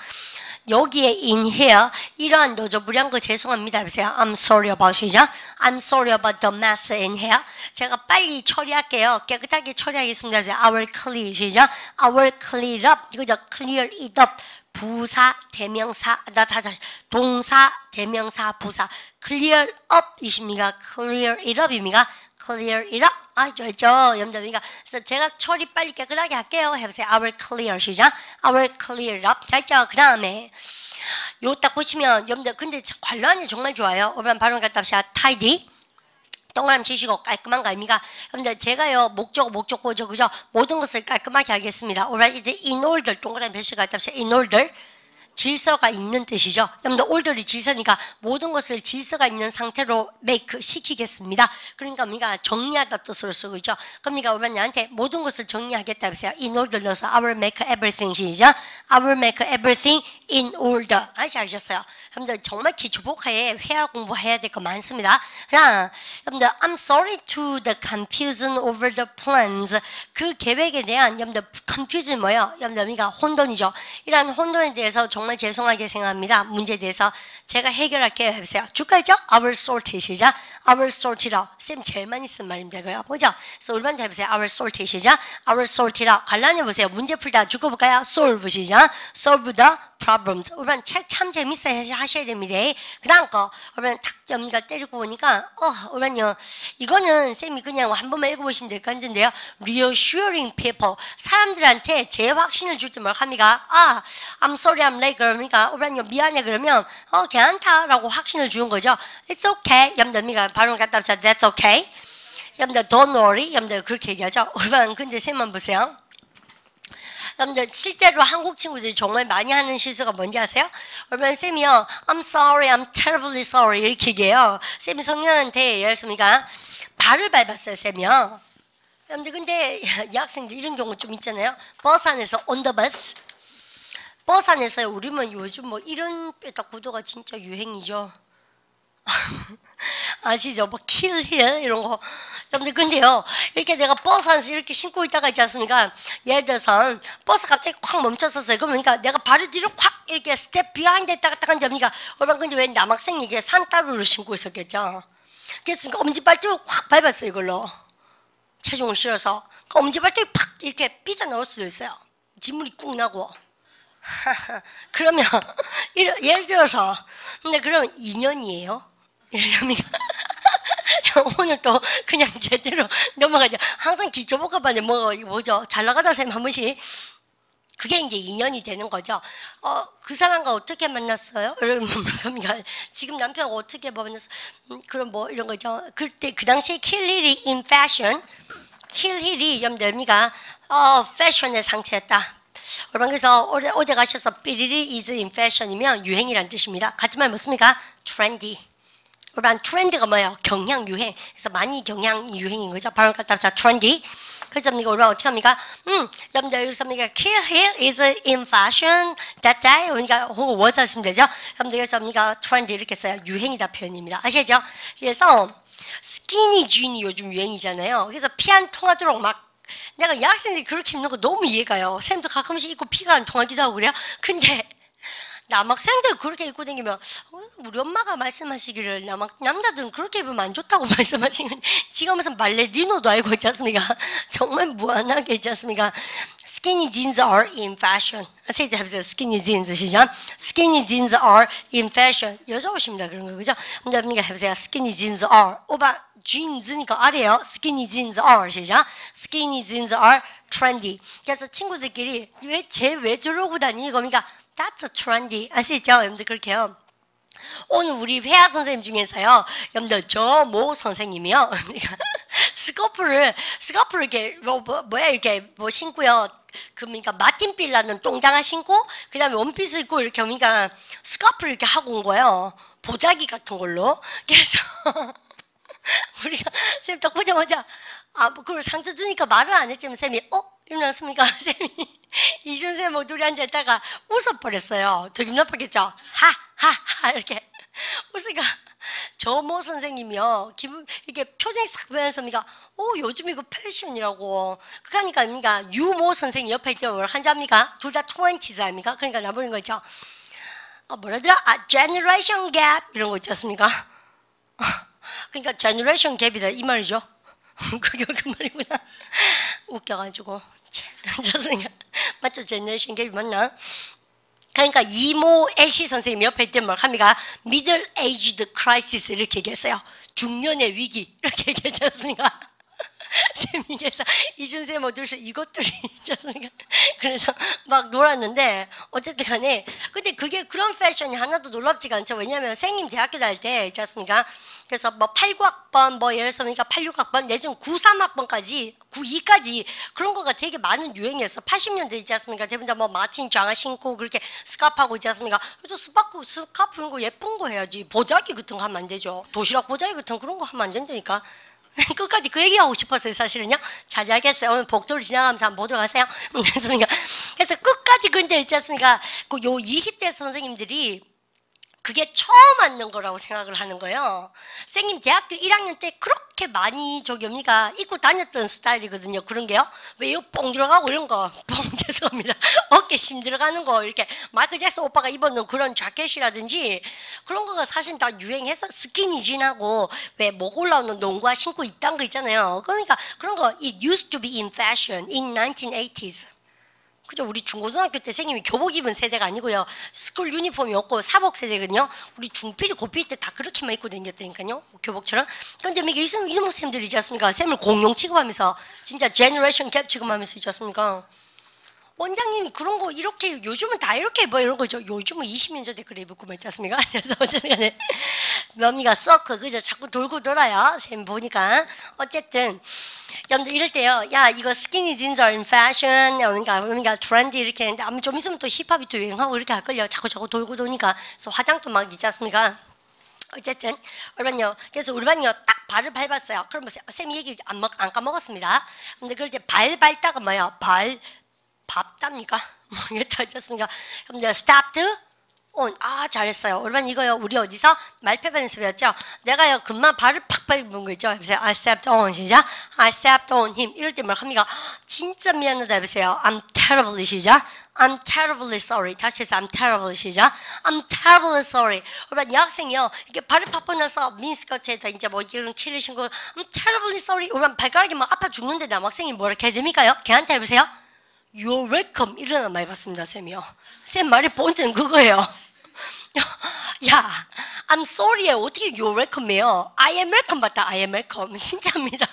여기에 in here 이러한 너저부리한 거 죄송합니다 해보세요. I'm sorry about 시작. I'm sorry about the mess in here. 제가 빨리 처리할게요. 깨끗하게 처리하겠습니다. I will clear 시작. I will clear up 이거죠. clear it up. 부사 대명사 동사 대명사 부사 clear up 이십니까? clear it up입니까? clear it up 알죠? 여러분들 그래서 제가 처리 빨리 깨끗하게 할게요 해보세요. I will clear 시작. I will clear it up 잘죠? 그 다음에 요 딱 보시면 여러분들 근데 관란이 정말 좋아요. 오늘 발음 갖다 합시다. tidy 동그라미 치시고 깔끔한 거 아닙니까? 여러분들 제가요 목적어죠 그죠? 모든 것을 깔끔하게 하겠습니다. alright in order 동그라미 표시 갖다 합시다. in order 질서가 있는 뜻이죠. 여러분들 order이 질서니까 모든 것을 질서가 있는 상태로 make 시키겠습니다. 그러니까 우리가 정리하다 뜻으로 쓰고 있죠. 그러니까 우리가 나한테 모든 것을 정리하겠다 해보세요. in order 넣어서 I will make everything 시작. I will make everything in order. 아시겠어요? 여러분들 정말 기초복화에 회화 공부해야 될 거 많습니다. 그냥 여러분들 I'm sorry to the confusion over the plans. 그 계획에 대한 여러분들 confusion 뭐예요? 여러분들 우리가 혼돈이죠. 이러한 혼돈에 대해서 정말 죄송하게 생각합니다. 문제에 대해서 제가 해결할게요 해보세요. 주가있죠? I will sort it 시작. I will sort it out. 쌤 제일 많이 쓴 말입니다. 그요 보죠? 그래서 우리한테 해보세요. I will sort it 시작. I will sort it out. 관람해보세요. 문제 풀다 주고볼까요? solve 시작. solve the problems. 우리는 책 참 재밌어요 하셔야 됩니다. 그 다음 거 우리는 탁 염니가 때리고 보니까 우리는요 이거는 쌤이 그냥 한 번만 읽어보시면 될 것 같은데요. reassuring people. 사람들한테 재확신을 줄 때 뭘 합니까? I'm sorry I'm late 그러니까 우리는요 미안해 그러면 괜찮다라고 확신을 주는 거죠. It's okay. 여러분들 발음 갖다 합시다. That's okay. 여러분들 don't worry. 여러분들 그렇게 얘기하죠. 우리는 근데 쌤만 보세요. 여러분들 실제로 한국 친구들이 정말 많이 하는 실수가 뭔지 아세요? 여러분 쌤이요 I'm sorry, I'm terribly sorry 이렇게 얘기해요. 쌤이 성년한테 예를들면 발을 밟았어요 쌤이요. 여러분들 근데 이 학생들 이런 경우 좀 있잖아요. 버스 안에서 on the bus 버스 안에서 우리면 요즘 뭐 이런 딱 구도가 진짜 유행이죠. 아시죠? 뭐 킬힐 이런 거. 여러분들 근데요 이렇게 내가 버스 안에서 이렇게 신고 있다가 있지 않습니까? 예를 들어서 버스 갑자기 콱 멈췄었어요. 그러니까 내가 발을 뒤로 콱 이렇게 스텝 비하인드 했다가 딱 앉으니까 여러분 근데 왜 남학생이 이게 산따루를 신고 있었겠죠? 그래서 엄지발톱을 확 밟았어요 이걸로. 체중을 실어서 엄지발톱이 팍 이렇게 삐져나올 수도 있어요. 지물이 꾹 나고. 그러면 예를 들어서 근데 그럼 2년이에요? 오늘 또 그냥 제대로 넘어가죠. 항상 기초복합반에 뭐죠? 잘 나가다 쌤 한 번씩 그게 이제 2년이 되는 거죠. 그 사람과 어떻게 만났어요? 그러니까 지금 남편하고 어떻게 만났어? 그럼 뭐 이런 거죠. 그때 그 당시에 킬힐이 in fashion, 킬힐이 여러분들미가 패션의 상태였다. 여러분 그래서 어디 가셔서 삐리리 is in fashion이면 유행이란 뜻입니다. 같은 말 뭐습니까? trendy. 여러분 트렌드가 뭐예요? 경향 유행. 그래서 많이 경향 유행인 거죠. 바로 갖다 자 trendy. 그래서 여러분 어떻게 합니까? 여러분들 여기서 kill here is in fashion that day. 그러니까 혹은 was 하시면 되죠. 여러분들 여기서 trendy 이렇게 써요. 유행이다 표현입니다. 아시죠? 그래서 스키니 진이 요즘 유행이잖아요. 그래서 피 안 통하도록 막 내가 이 학생들이 그렇게 입는 거 너무 이해가요. 쌤도 가끔씩 입고 피가 안 통하기도 하고 그래요. 근데 남학생들 그렇게 입고 다니면 우리 엄마가 말씀하시기를 남자들은 그렇게 입으면 안 좋다고 말씀하시는 지금 무슨 발레리노도 알고 있지 않습니까? 정말 무한하게 있지 않습니까? Skinny jeans are in fashion. 아시죠? 해보세요. Skinny jeans 시작. Skinny jeans are in fashion. 여자 옷입니다. 그런 거 그죠? 근데 해보세요. Skinny jeans are. 오바 jeans니까 아래요. Skinny jeans are 시작. Skinny jeans are trendy. 그래서 친구들끼리 왜 저러고 다니니? 그러니까 That's trendy. 아시죠? 여러분들 그렇게요. 오늘 우리 회화 선생님 중에서요. 여러분들 저 모 선생님이요. 스커프를 이렇게 뭐야 이렇게 뭐 신고요. 그러니까 마틴 빌라는 똥장화 신고 그다음에 원피스 입고 이렇게 그러니까 스카프를 이렇게 하고 온 거예요. 보자기 같은 걸로. 그래서 우리가 쌤 딱 보자마자 그걸 상처 주니까 말을 안 했지만 쌤이 일어났습니까? 쌤이 이준 쌤 둘이 앉아있다가 웃어버렸어요. 더 기분 나쁘겠죠? 하하하 이렇게 웃으니까 저 모 선생님이요 기분 이렇게 표정이 싹 변해서니까 요즘 이거 패션이라고 그러니까 유모 선생님 옆에 있던 걸 한자입니까? 둘 다 20s 아닙니까? 그러니까 나버린 거 있죠. 뭐라더라? generation gap 이런 거 있지 않습니까? 그러니까 generation gap이다 이 말이죠. 그게 그 말이구나. 웃겨가지고 좋습니까? 맞죠? generation gap이 맞나? 그러니까 이모 엘시 선생님 옆에 있던 뭘 합니까? middle aged crisis 이렇게 얘기했어요. 중년의 위기 이렇게 얘기했지 않습니까? 쌤이 그래서 이준쌤 어들서 이것들이 있지 않습니까? 그래서 막 놀았는데 어쨌든 간에 근데 그게 그런 패션이 하나도 놀랍지가 않죠. 왜냐하면 선생님 대학교 다닐 때 있지 않습니까? 그래서 뭐 89학번 뭐 예를 들어서 86학번 내지는 93학번까지 92까지 그런 거가 되게 많은 유행이었어. 80년대 있지 않습니까? 대부분 다 뭐 마틴 장화 신고 그렇게 스카프하고 있지 않습니까? 그래도 스카프 이런 거 예쁜 거 해야지. 보자기 같은 거 하면 안 되죠. 도시락 보자기 같은 그런 거 하면 안 된다니까. 끝까지 그 얘기하고 싶었어요. 사실은요. 잘 알겠어요. 오늘 복도를 지나가면서 한번 보도록 하세요. 그래서 끝까지 그런데 있지 않습니까? 요 20대 선생님들이 그게 처음 앉는 거라고 생각을 하는 거예요. 선생님 대학교 1학년 때 그렇게 많이 입고 다녔던 스타일이거든요. 그런 게요. 왜 이거 뽕 들어가고 이런 거, 죄송합니다. 어깨 심 들어가는 거 이렇게 마이클 잭슨 오빠가 입었는 그런 자켓이라든지 그런 거가 사실 다 유행해서 스키니진하고 왜 목 올라오는 농구화 신고 있다는 거 있잖아요. 그러니까 그런 거 it used to be in fashion in 1980s. 그죠? 우리 중고등학교 때 선생님이 교복 입은 세대가 아니고요. 스쿨 유니폼이 없고 사복 세대거든요. 우리 중필 고필 때 다 그렇게만 입고 다녔다니까요. 교복처럼. 그런데 이게 이놈 쌤들이 있지 않습니까? 쌤을 공룡 취급하면서 진짜 제너레이션 갭 취급하면서 있지 않습니까? 원장님이 그런 거 이렇게 요즘은 다 이렇게 입어요 이런 거죠. 요즘은 20년 전에 그래 입고 있지 않습니까? 그래서 어쨌든 간에 뭡니까 서클 그죠? 자꾸 돌고 돌아요. 쌤 보니까 어쨌든 여러분들 이럴 때요. 야 이거 스키니 진즈 in fashion 그러니까 트렌디 이렇게 했는데 아마 좀 있으면 또 힙합이 또 유행하고 이렇게 할걸요. 자꾸 돌고 도니까 그래서 화장도 막 있지 않습니까? 어쨌든 우리반요. 그래서 우리반요 딱 발을 밟았어요. 그러면 쌤이 얘기 안 까먹었습니다. 근데 그럴 때 발 밟다가 뭐야? 밥답니까? 모르겠다 했습니까? 그럼 이제 stop to on. 잘했어요. 여러분 이거요. 우리 어디서 말패반에서 배웠죠? 내가요 금방 발을 팍 밟은 거 있죠? 해보세요. I stepped on 시작. I stepped on him. 이럴 때 뭘 합니까? 진짜 미안하다 해보세요. I'm terribly 시작. I'm terribly sorry. 다시 해서 I'm terribly 시작. I'm terribly sorry. 여러분 여학생이요. 이렇게 발을 팍 뻗어서 민스커트에다 이제 뭐 이런 키를 신고 I'm terribly sorry. 여러분 발가락이 막 아파 죽는데 남학생이 뭐 이렇게 해야 됩니까요? 걔한테 해보세요. You're welcome 이런 말 봤습니다, 쌤이요. 쌤 말이 본때는 그거예요. 야, I'm sorry에 어떻게 you're welcome이에요? I am welcome 봤다. I am welcome. 진짜입니다.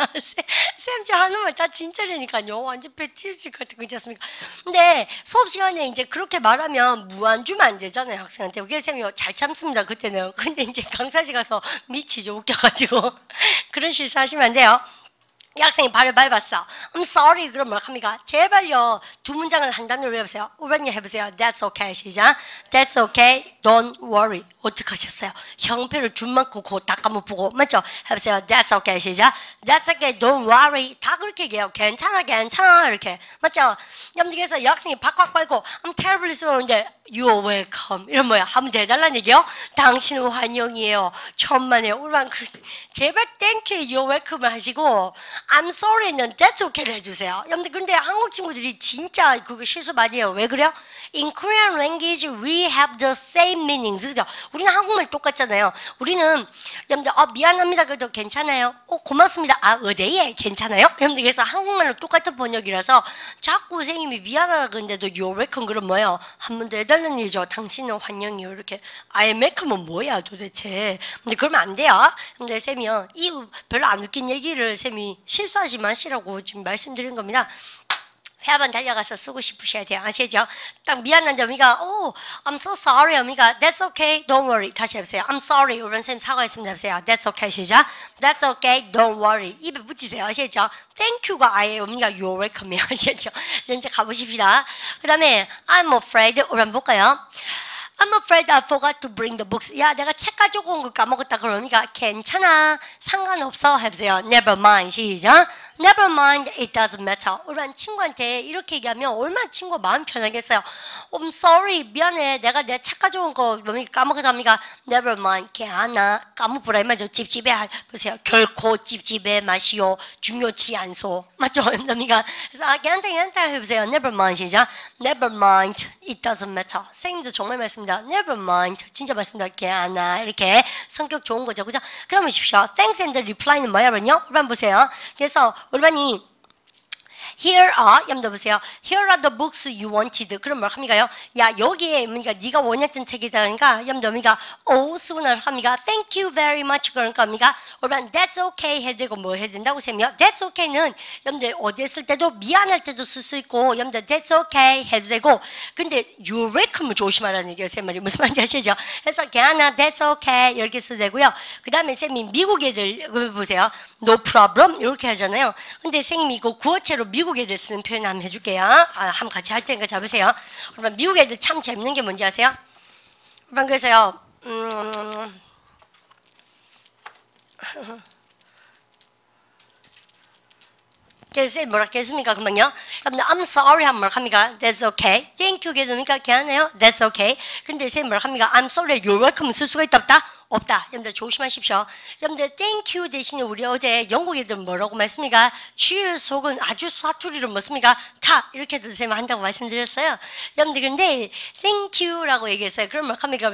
쌤 저 하는 말 다 진짜라니까요. 완전 배티우지 같은 거 있지 않습니까? 근데 수업 시간에 이제 그렇게 말하면 무안 주면 안 되잖아요, 학생한테. 그래서 쌤이 잘 참습니다, 그때는. 근데 이제 강사실 가서 미치죠, 웃겨가지고. 그런 실수하시면 안 돼요. 이 학생이 발을 밟았어. I'm sorry. 그럼 뭘 합니까? 제발요. 두 문장을 한 단어로 해보세요. 우리반요 해보세요. That's okay. 시작. That's okay. Don't worry. 어떻게 하셨어요? 형편을 준만큼 고 닦아못 맞죠? 해보세요. That's okay. 시작. That's okay. Don't worry. 다 그렇게 얘기해요. 괜찮아. 이렇게. 맞죠? 여러분들께서 이 학생이 발꽉 밟고 I'm terribly sorry인데 You're welcome. 이런 뭐야? 하면 되달라는 얘기요? 당신은 환영이에요. 천만에요. 우리반 제발 thank you. You're welcome을 하시고 I'm sorry는 that's okay를 해주세요. 여러분들 근데 한국 친구들이 진짜 그거 실수 많이 해요. 왜 그래요? In Korean language we have the same meanings. 그죠? 우리는 한국말 똑같잖아요. 우리는 여러분들 미안합니다. 그래도 괜찮아요. 고맙습니다. 어디에 괜찮아요? 여러분들 그래서 한국말로 똑같은 번역이라서 자꾸 선생님이 미안하다 그런데도 You're welcome 그럼 뭐예요? 한 번 더 해달라는 얘기죠. 당신은 환영이요. 이렇게 I am welcome은 뭐야 도대체. 근데 그러면 안 돼요. 근데 쌤이요. 이 별로 안 웃긴 얘기를 쌤이 실수하지 마시라고 지금 말씀드린 겁니다. 회화반 달려가서 쓰고 싶으셔야 돼요. 아시죠? 딱 미안한데 어미가 I'm so sorry. 어미가 That's okay. Don't worry. 다시 해보세요. I'm sorry. 우리 선생님 사과했습니다. 해보세요. That's okay. 시작. That's okay. Don't worry. 입에 붙이세요. 아시죠? Thank you가 아예 어미가 You're welcome이에요. 아시죠? 이제 가보십시다. 그 다음에 I'm afraid. 우리 한번 볼까요? I'm afraid I forgot to bring the books. 야, 내가 책 가지고 온 거 까먹었다. 그러니까 괜찮아. 상관없어. 해보세요. Never mind. 시작. Never mind. It doesn't matter. 우리 친구한테 이렇게 얘기하면 얼마나 친구가 마음 편하겠어요. I'm sorry. 미안해. 내가 내 책 가져온 거 까먹었다. Never mind. 괜찮아. 까먹으라. 이 말이죠. 찝찝해. 보세요. 결코 찝찝해 마시오. 중요치 않소. 맞죠? 그래서 괜찮다 해보세요. Never mind. 시작. Never mind. It doesn't matter. 선생님도 정말 말씀입니다. Never mind. 진짜 말씀드릴게. 괜찮아. 이렇게 성격 좋은 거죠. 그죠? 그럼 보십시오. Thanks and reply는 뭐냐면요. 우리 보세요. 그래서 우리반이 Here are, 여러분들 보세요. Here are the books you wanted. 그럼 뭘 합니까요? 야, 여기에 그러니까 네가 원했던 책이다. 그러니까 여러분들 우리가 쓰고 나서 합니까? Thank you very much. 그러니까 우리가 우리는 That's okay 해야 되고 뭐 해야 된다고 쌤이요? That's okay는 여러분들 어디 쓸 때도 미안할 때도 쓸 수 있고 여러분들 That's okay 해도 되고 근데 You're welcome을 조심하라는 얘기예요. 쌤 말이 무슨 말인지 아시죠? 그래서 괜찮아 That's okay 이렇게 써도 되고요. 그 다음에 쌤이 미국 애들 보세요. No problem 이렇게 하잖아요. 근데 쌤이 이거 구어체로 미국 애들 쓰는 표현 한번 해줄게요. 한번 같이 할 테니까 잡으세요. 그러면 미국 애들 참 재밌는 게 뭔지 아세요? 그러면 그래서요. 그래서 뭐라 했습니까? 금방요. I'm sorry 하면 뭐라 합니까? That's okay. Thank you 그러니까 괜찮아요. That's okay. 근데 쌤 뭐라 합니까? I'm sorry. You're welcome 쓸 수가 있다 없다? 없다. 여러분들 조심하십시오. 여러분들 thank you 대신에 우리 어제 영국 애들 뭐라고 말씀입니까? cheers 혹은 아주 사투리로 뭐습니까? 타 이렇게 드세요 한다고 말씀드렸어요. 여러분들 근데 thank you라고 얘기했어요. 그럼 뭐라 합니까?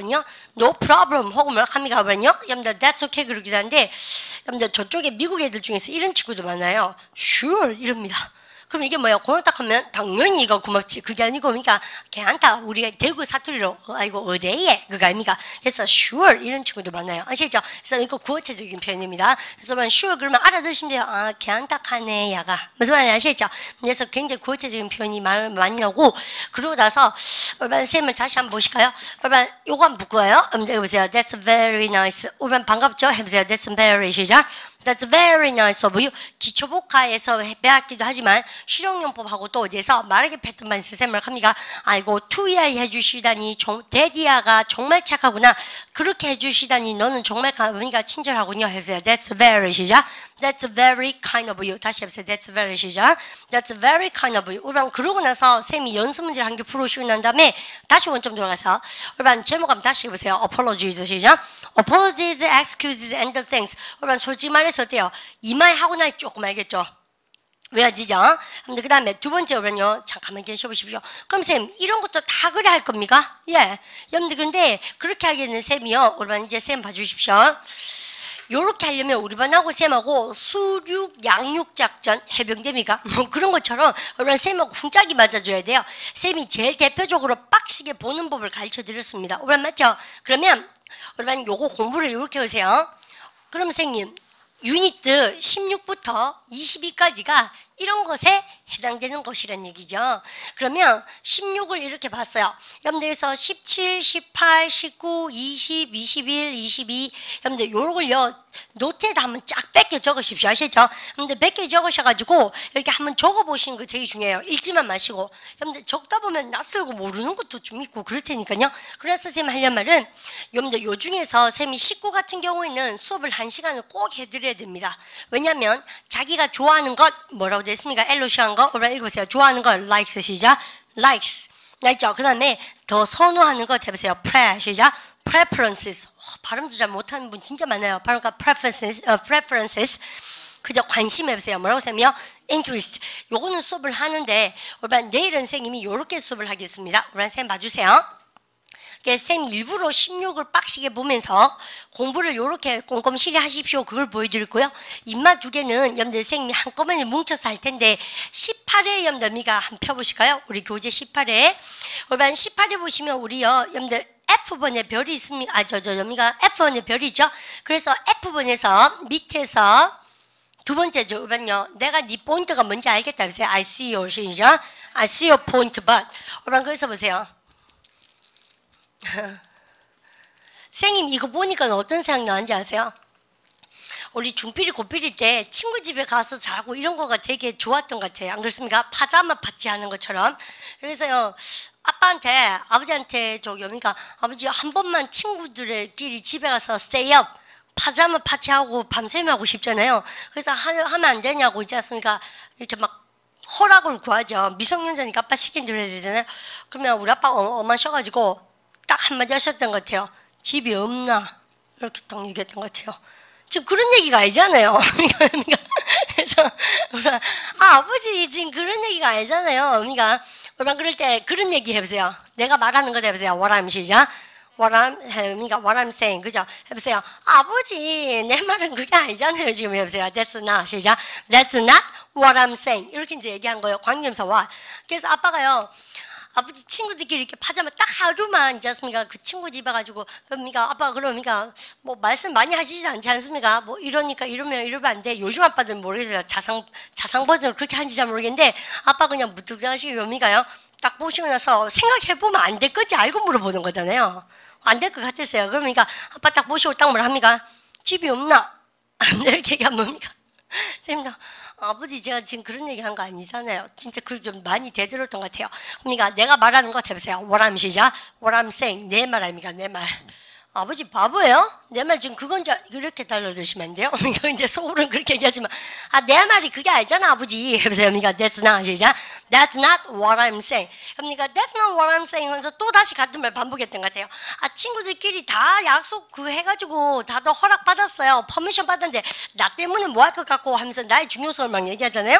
no problem 혹은 뭐라 합니까? 여러분들 that's okay 그러기도 한데 여러분들 저쪽에 미국 애들 중에서 이런 친구도 많아요. sure 이럽니다. 그럼 이게 뭐야? 고맙다 하면 당연히 이거 고맙지. 그게 아니고 그러니까 괜찮다. 우리가 대구 사투리로 아이고 어디에 그거 아닙니까? 그래서 sure 이런 친구도 많아요. 아시죠? 그래서 이거 구어체적인 표현입니다. 그래서 sure 그러면 알아들으시면 돼요. 아 괜찮다 하네 야가 무슨 말인지 아시죠? 그래서 굉장히 구어체적인 표현이 많이 나오고 그러고 나서 얼반 쌤을 다시 한번 보실까요? 얼반 요거 한번 묶어요. 보세요. That's very nice. 얼반 반갑죠? 해보세요. That's very 시작. That's very nice of you. 기초복화에서 배웠기도 하지만 실용용법하고 또 어디에서 말하기 패턴만 쓰셈을 합니까? 아이고 투이야 해주시다니 데디아가 정말 착하구나. 그렇게 해주시다니 너는 정말 가문이가 친절하군요. 해보세요. That's very 시작. That's very kind of you. 다시 해보세요. That's very 시작. That's very kind of you. 우리랑 그러고 나서 쌤이 연습 문제를 한 개 풀어주고 난 다음에 다시 원점 들어가서 우리랑 제목 한번 다시 해보세요. Apologies 시작. Apologies, excuses, and thanks. 우리랑 솔직히 말해서 어때요? 이마에 하고 나니 조금 알겠죠? 외워지죠? 근데 그 다음에 두 번째로는요, 잠깐만 계셔보십시오. 그럼 쌤, 이런 것도 다 그래 할 겁니까? 예. 여러분들, 근데 그렇게 하기에는 쌤이요, 우리 반 이제 쌤 봐주십시오. 요렇게 하려면 우리 반하고 쌤하고 수륙, 양육 작전 해병대입니까? 뭐 그런 것처럼 우리 반 쌤하고 쿵짝이 맞아줘야 돼요. 쌤이 제일 대표적으로 빡시게 보는 법을 가르쳐 드렸습니다. 우리 반 맞죠? 그러면 우리 반 요거 공부를 이렇게 하세요. 그럼 선생님, 유니트 16부터 22까지가 이런 것에 해당되는 것이란 얘기죠. 그러면 16을 이렇게 봤어요. 여러분들에서 17, 18, 19, 20, 21, 22 여러분들 요걸요 노트에다 한번 쫙 뺏겨 적으십시오. 아시죠? 여러분들 몇 개 적으셔가지고 이렇게 한번 적어보시는 거 되게 중요해요. 읽지만 마시고 여러분들 적다 보면 낯설고 모르는 것도 좀 있고 그럴 테니까요. 그래서 선생님 하려는 말은 여러분들 요 중에서 쌤이 19 같은 경우에는 수업을 1시간을 꼭 해드려야 됩니다. 왜냐하면 자기가 좋아하는 것 뭐라고 됐습니까? 엘로시한 거 오라 읽어보세요. 좋아하는 거 likes 시작. likes 알죠? 그 다음에 더 선호하는 거 해보세요. 시작. preferences 발음도 잘 못하는 분 진짜 많아요. 그러니까 preferences 그저 관심 해보세요. 뭐라고 쌤이요? interest 요거는 수업을 하는데 내일은 선생님이 요렇게 수업을 하겠습니다. 우리 쌤 봐주세요. 쌤 일부러 16을 빡시게 보면서 공부를 이렇게 꼼꼼시리 하십시오. 그걸 보여드릴,고요. 인마 두 개는 여러분들 선생님이 한꺼번에 뭉쳐서 할 텐데 18회 여러분들 미가 한번 펴보실까요? 우리 교재 18회. 올반 18회 보시면 우리요 여러분들 F번에 별이 있습니다. 여미가 F번에 별이 있죠. 그래서 F번에서 밑에서 두 번째죠. 내가 네 포인트가 뭔지 알겠다. 보세요. I see your 시작. I see your point, but. 그럼 거기서 보세요. 선생님 이거 보니까 어떤 생각 나는지 아세요? 우리 중필이 고필이 때 친구 집에 가서 자고 이런 거가 되게 좋았던 것 같아요. 안 그렇습니까? 파자마 파티 하는 것처럼. 그래서요, 아버지한테 그러니까 아버지 한 번만 친구들끼리 집에 가서 stay up, 파자마 파티하고 밤샘 하고 싶잖아요. 그래서 하면 안 되냐고 있지 않습니까? 이렇게 막 허락을 구하죠. 미성년자니까 아빠 시킨 대로 해야 되잖아요. 그러면 우리 아빠가 엄하셔가지고 딱 한마디 하셨던 것 같아요. 집이 없나? 이렇게 딱 얘기했던 것 같아요. 지금 그런 얘기가 아니잖아요. 그래서 아버지 지금 그런 얘기가 아니잖아요. 그러니까 그럴 때 그런 얘기 해보세요. 내가 말하는 거 해보세요. What I'm 시작. 그러니까 what I'm saying, 그죠? 해보세요. 아버지 내 말은 그게 아니잖아요. 지금 해보세요. That's not 시작. That's not what I'm saying. 이렇게 이제 얘기한 거예요. 관계명사 what. 그래서 아빠가요. 아버지 친구들끼리 이렇게 파자마 딱 하루만 있지 않습니까? 그 친구 집에 가지고 그러니까 아빠 그러니까 뭐 말씀 많이 하시지 않지 않습니까? 뭐 이러니까 이러면 안 돼. 요즘 아빠들은 모르겠어요. 자상 버전으로 그렇게 하는지 잘 모르겠는데 아빠 그냥 무뚝뚝하시게 뭡니까요? 딱 보시고 나서 생각해 보면 안 될 건지 알고 물어보는 거잖아요. 안 될 것 같았어요. 그러니까 아빠 딱 보시고 딱 뭘 합니까? 집이 없나? 이렇게 얘기하면 뭡니까? 선생님 아버지 제가 지금 그런 얘기 한 거 아니잖아요. 진짜 그 좀 많이 되들었던 것 같아요. 그러니까 내가 말하는 거 해보세요. What I'm 시작. What I'm saying. 내 말 아닙니까? 내 말. 아버지 바보예요? 내 말 지금 그건 이렇게 달려드시면 안 돼요? 근데 속으로는 그렇게 얘기하지만 내 말이 그게 아니잖아 아버지 해보세요. 그러니까 that's not 시작. That's not what I'm saying. 그러니까 that's not what I'm saying 하면서 또 다시 같은 말 반복했던 것 같아요. 친구들끼리 다 약속 해가지고 다들 허락 받았어요. 퍼미션 받았는데 나 때문에 뭐 할 것 같고 하면서 나의 중요성을 막 얘기하잖아요.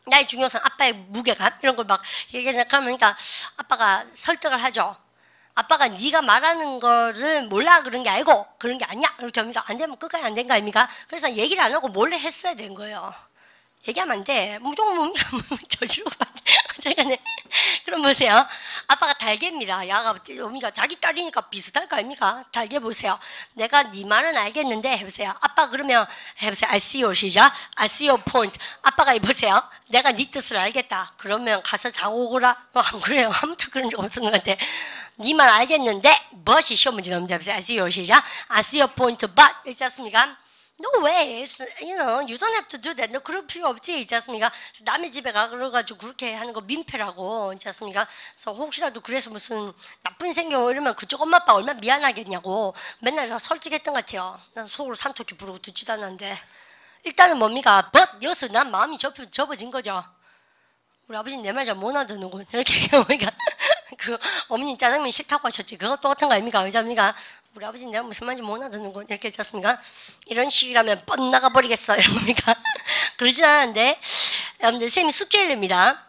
나의 중요성, 아빠의 무게감 이런 걸 막 얘기하잖아요. 그러니까 아빠가 설득을 하죠. 아빠가 네가 말하는 거를 몰라 그런 게 아니고 그런 게 아니야 이렇게 합니까? 안 되면 끝까지 안 된 거 아닙니까? 그래서 얘기를 안 하고 몰래 했어야 된 거예요. 얘기하면 안 돼. 무조건 뭡니까? 저지르고 그럼 보세요. 아빠가 달개입니다. 야가 뭡니까? 자기 딸이니까 비슷할 거 아닙니까? 달개 보세요. 내가 네 말은 알겠는데 해보세요. 아빠 그러면 해보세요. I see your 시작. I see your point. 아빠가 보세요. 내가 네 뜻을 알겠다. 그러면 가서 자고 오거라. 안 그래요. 아무튼 그런 적 없었는 것 같아. 네 말 알겠는데 but이 시험 문제 나옵니다. I see your 시작. I see your point but 있지 않습니까? No way, you don't have to do that. 너 그럴 필요 없지, 있지 않습니까? 남의 집에 가가지고 그렇게 하는 거 민폐라고, 있지 않습니까? 그래서 혹시라도 그래서 무슨 나쁜 생겨 이러면 그쪽 엄마 아빠 얼마나 미안하겠냐고 맨날 설득했던 것 같아요. 난 속으로 산토끼 부르고 듣지도 않았는데 일단은 뭡니까? But 여기서 난 마음이 접어진 거죠. 우리 아버지는 내 말 잘 못 알아듣는군. 이렇게 얘기하니까 그 어머니 짜장면 싫다고 하셨지. 그거 똑같은 거 아닙니까? 의자입니까? 우리 아버지는 내가 무슨 말인지 못 알아듣는군. 이렇게 했지 않습니까? 이런 식이라면 뻗나가 버리겠어요. 뭡니까? 그러진 않았는데 여러분들 선생님이 숙제를 냅니다.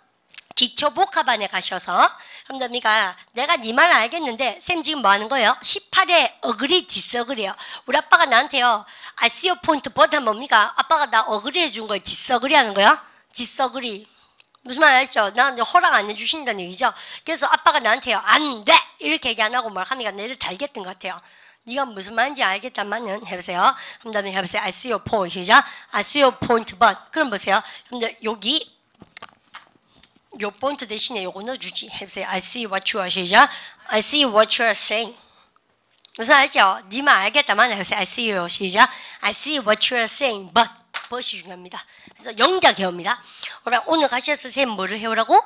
기초복합반에 가셔서 여러분들 내가 네 말 알겠는데 쌤 지금 뭐 하는 거예요? 18회 agree, disagree요. 우리 아빠가 나한테요 I see your point but 하면 뭡니까? 아빠가 나 agree 해준 거예요? disagree 하는 거예요? disagree 무슨 말 아시죠? 나한테 허락 안 해주신다는 얘기죠. 그래서 아빠가 나한테요 안 돼! 이렇게 얘기 안 하고 뭘 합니까? 내를 달겠던 것 같아요. 네가 무슨 말인지 알겠다마는 해보세요. 그 다음에 해보세요. I see your point 시작. I see your point but 그럼 보세요. 근데 여기 요 포인트 대신에 요거 넣어주지. 해보세요. I see what you are 시작. I see what you are saying. 무슨 알죠? 네 말 알겠다만 해보세요. I see you 시작. I see what you are saying but 무엇이 중요합니다. 그래서 영자 개어입니다. 오늘 가셔서 쌤 뭐를 해오라고?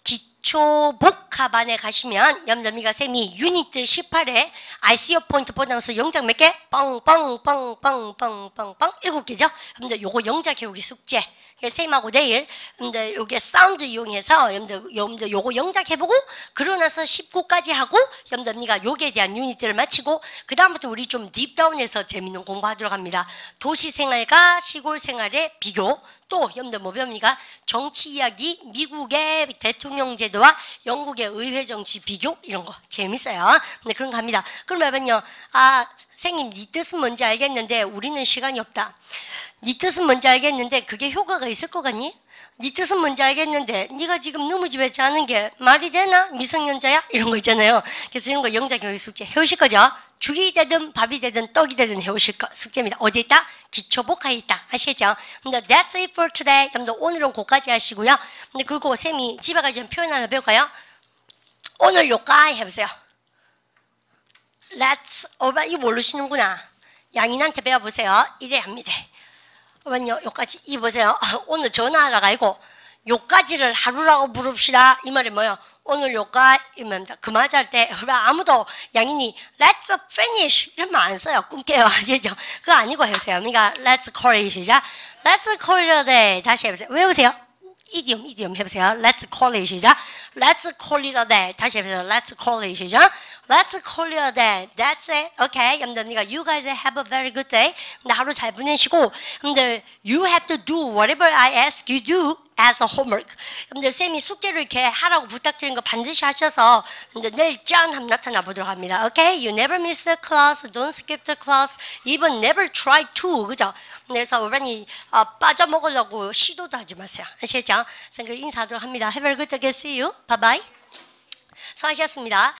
기초복합반에 가시면 여러분들 쌤이 유닛 18에 I see your point 보면서 영작 몇 개? 빵빵빵빵빵빵빵 7개죠? 여러분들 요거 영자 개우기 숙제. 쌤하고 내일 여러분들 요게 사운드 이용해서 여러분들 요거 영작 해보고 그러고 나서 19까지 하고 여러분들 요게 대한 유닛들을 마치고 그 다음부터 우리 좀 딥다운해서 재밌는 공부하도록 합니다. 도시생활과 시골생활의 비교 또 여러분들 뭐 배웁니까? 정치 이야기, 미국의 대통령 제도와 영국의 의회 정치 비교 이런 거 재밌어요. 네, 그런 거 합니다. 그러면요, 선생님 네 뜻은 뭔지 알겠는데 우리는 시간이 없다. 네 뜻은 뭔지 알겠는데 그게 효과가 있을 것 같니? 네 뜻은 뭔지 알겠는데 네가 지금 너무 집에 자는 게 말이 되나? 미성년자야? 이런 거 있잖아요. 그래서 이런 거 영자 교육 숙제 해오실 거죠? 죽이 되든 밥이 되든 떡이 되든 해오실 거 숙제입니다. 어디 있다? 기초 복화에 있다. 아시겠죠? 근데 that's it for today. 여러분들 오늘은 거기까지 하시고요. 근데 그리고 쌤이 집에 가서 표현 하나 배울까요? 오늘 요까이 해보세요. 이거 모르시는구나. 양인한테 배워보세요. 이래 합니다. 요까지 이 보세요. 오늘 전화하러 가고 요까지를 하루라고 부릅시다. 이 말이 뭐예요? 오늘 요까 이면입니다. 그 말 할 때 아무도 양인이 let's finish 이러면 안 써요. 꿈깨요. 아시죠? 그거 아니고 해보세요. 그러니까 let's call it 시작. let's call it a day. 다시 해보세요. 외우세요. 이디엄 해보세요. Let's call it 시작. Let's call it a day. 다시 해보세요. Let's call it 시작. Let's call it a day. That's it. Okay. 여러분들, you guys have a very good day. 근데 하루 잘 보내시고, 근데 you have to do whatever I ask you do as a homework. 여러분들, 쌤이 숙제를 이렇게 하라고 부탁드린 거 반드시 하셔서, 근데 내일 짠 하면 나타나 보도록 합니다. Okay. You never miss a class. Don't skip the class. Even never try to. 그죠? 그래서 우리 빠져먹으려고 시도도 하지 마세요. 아시겠죠? 그래서 인사하도록 합니다. Have a good day. See you. Bye bye. 수고하셨습니다.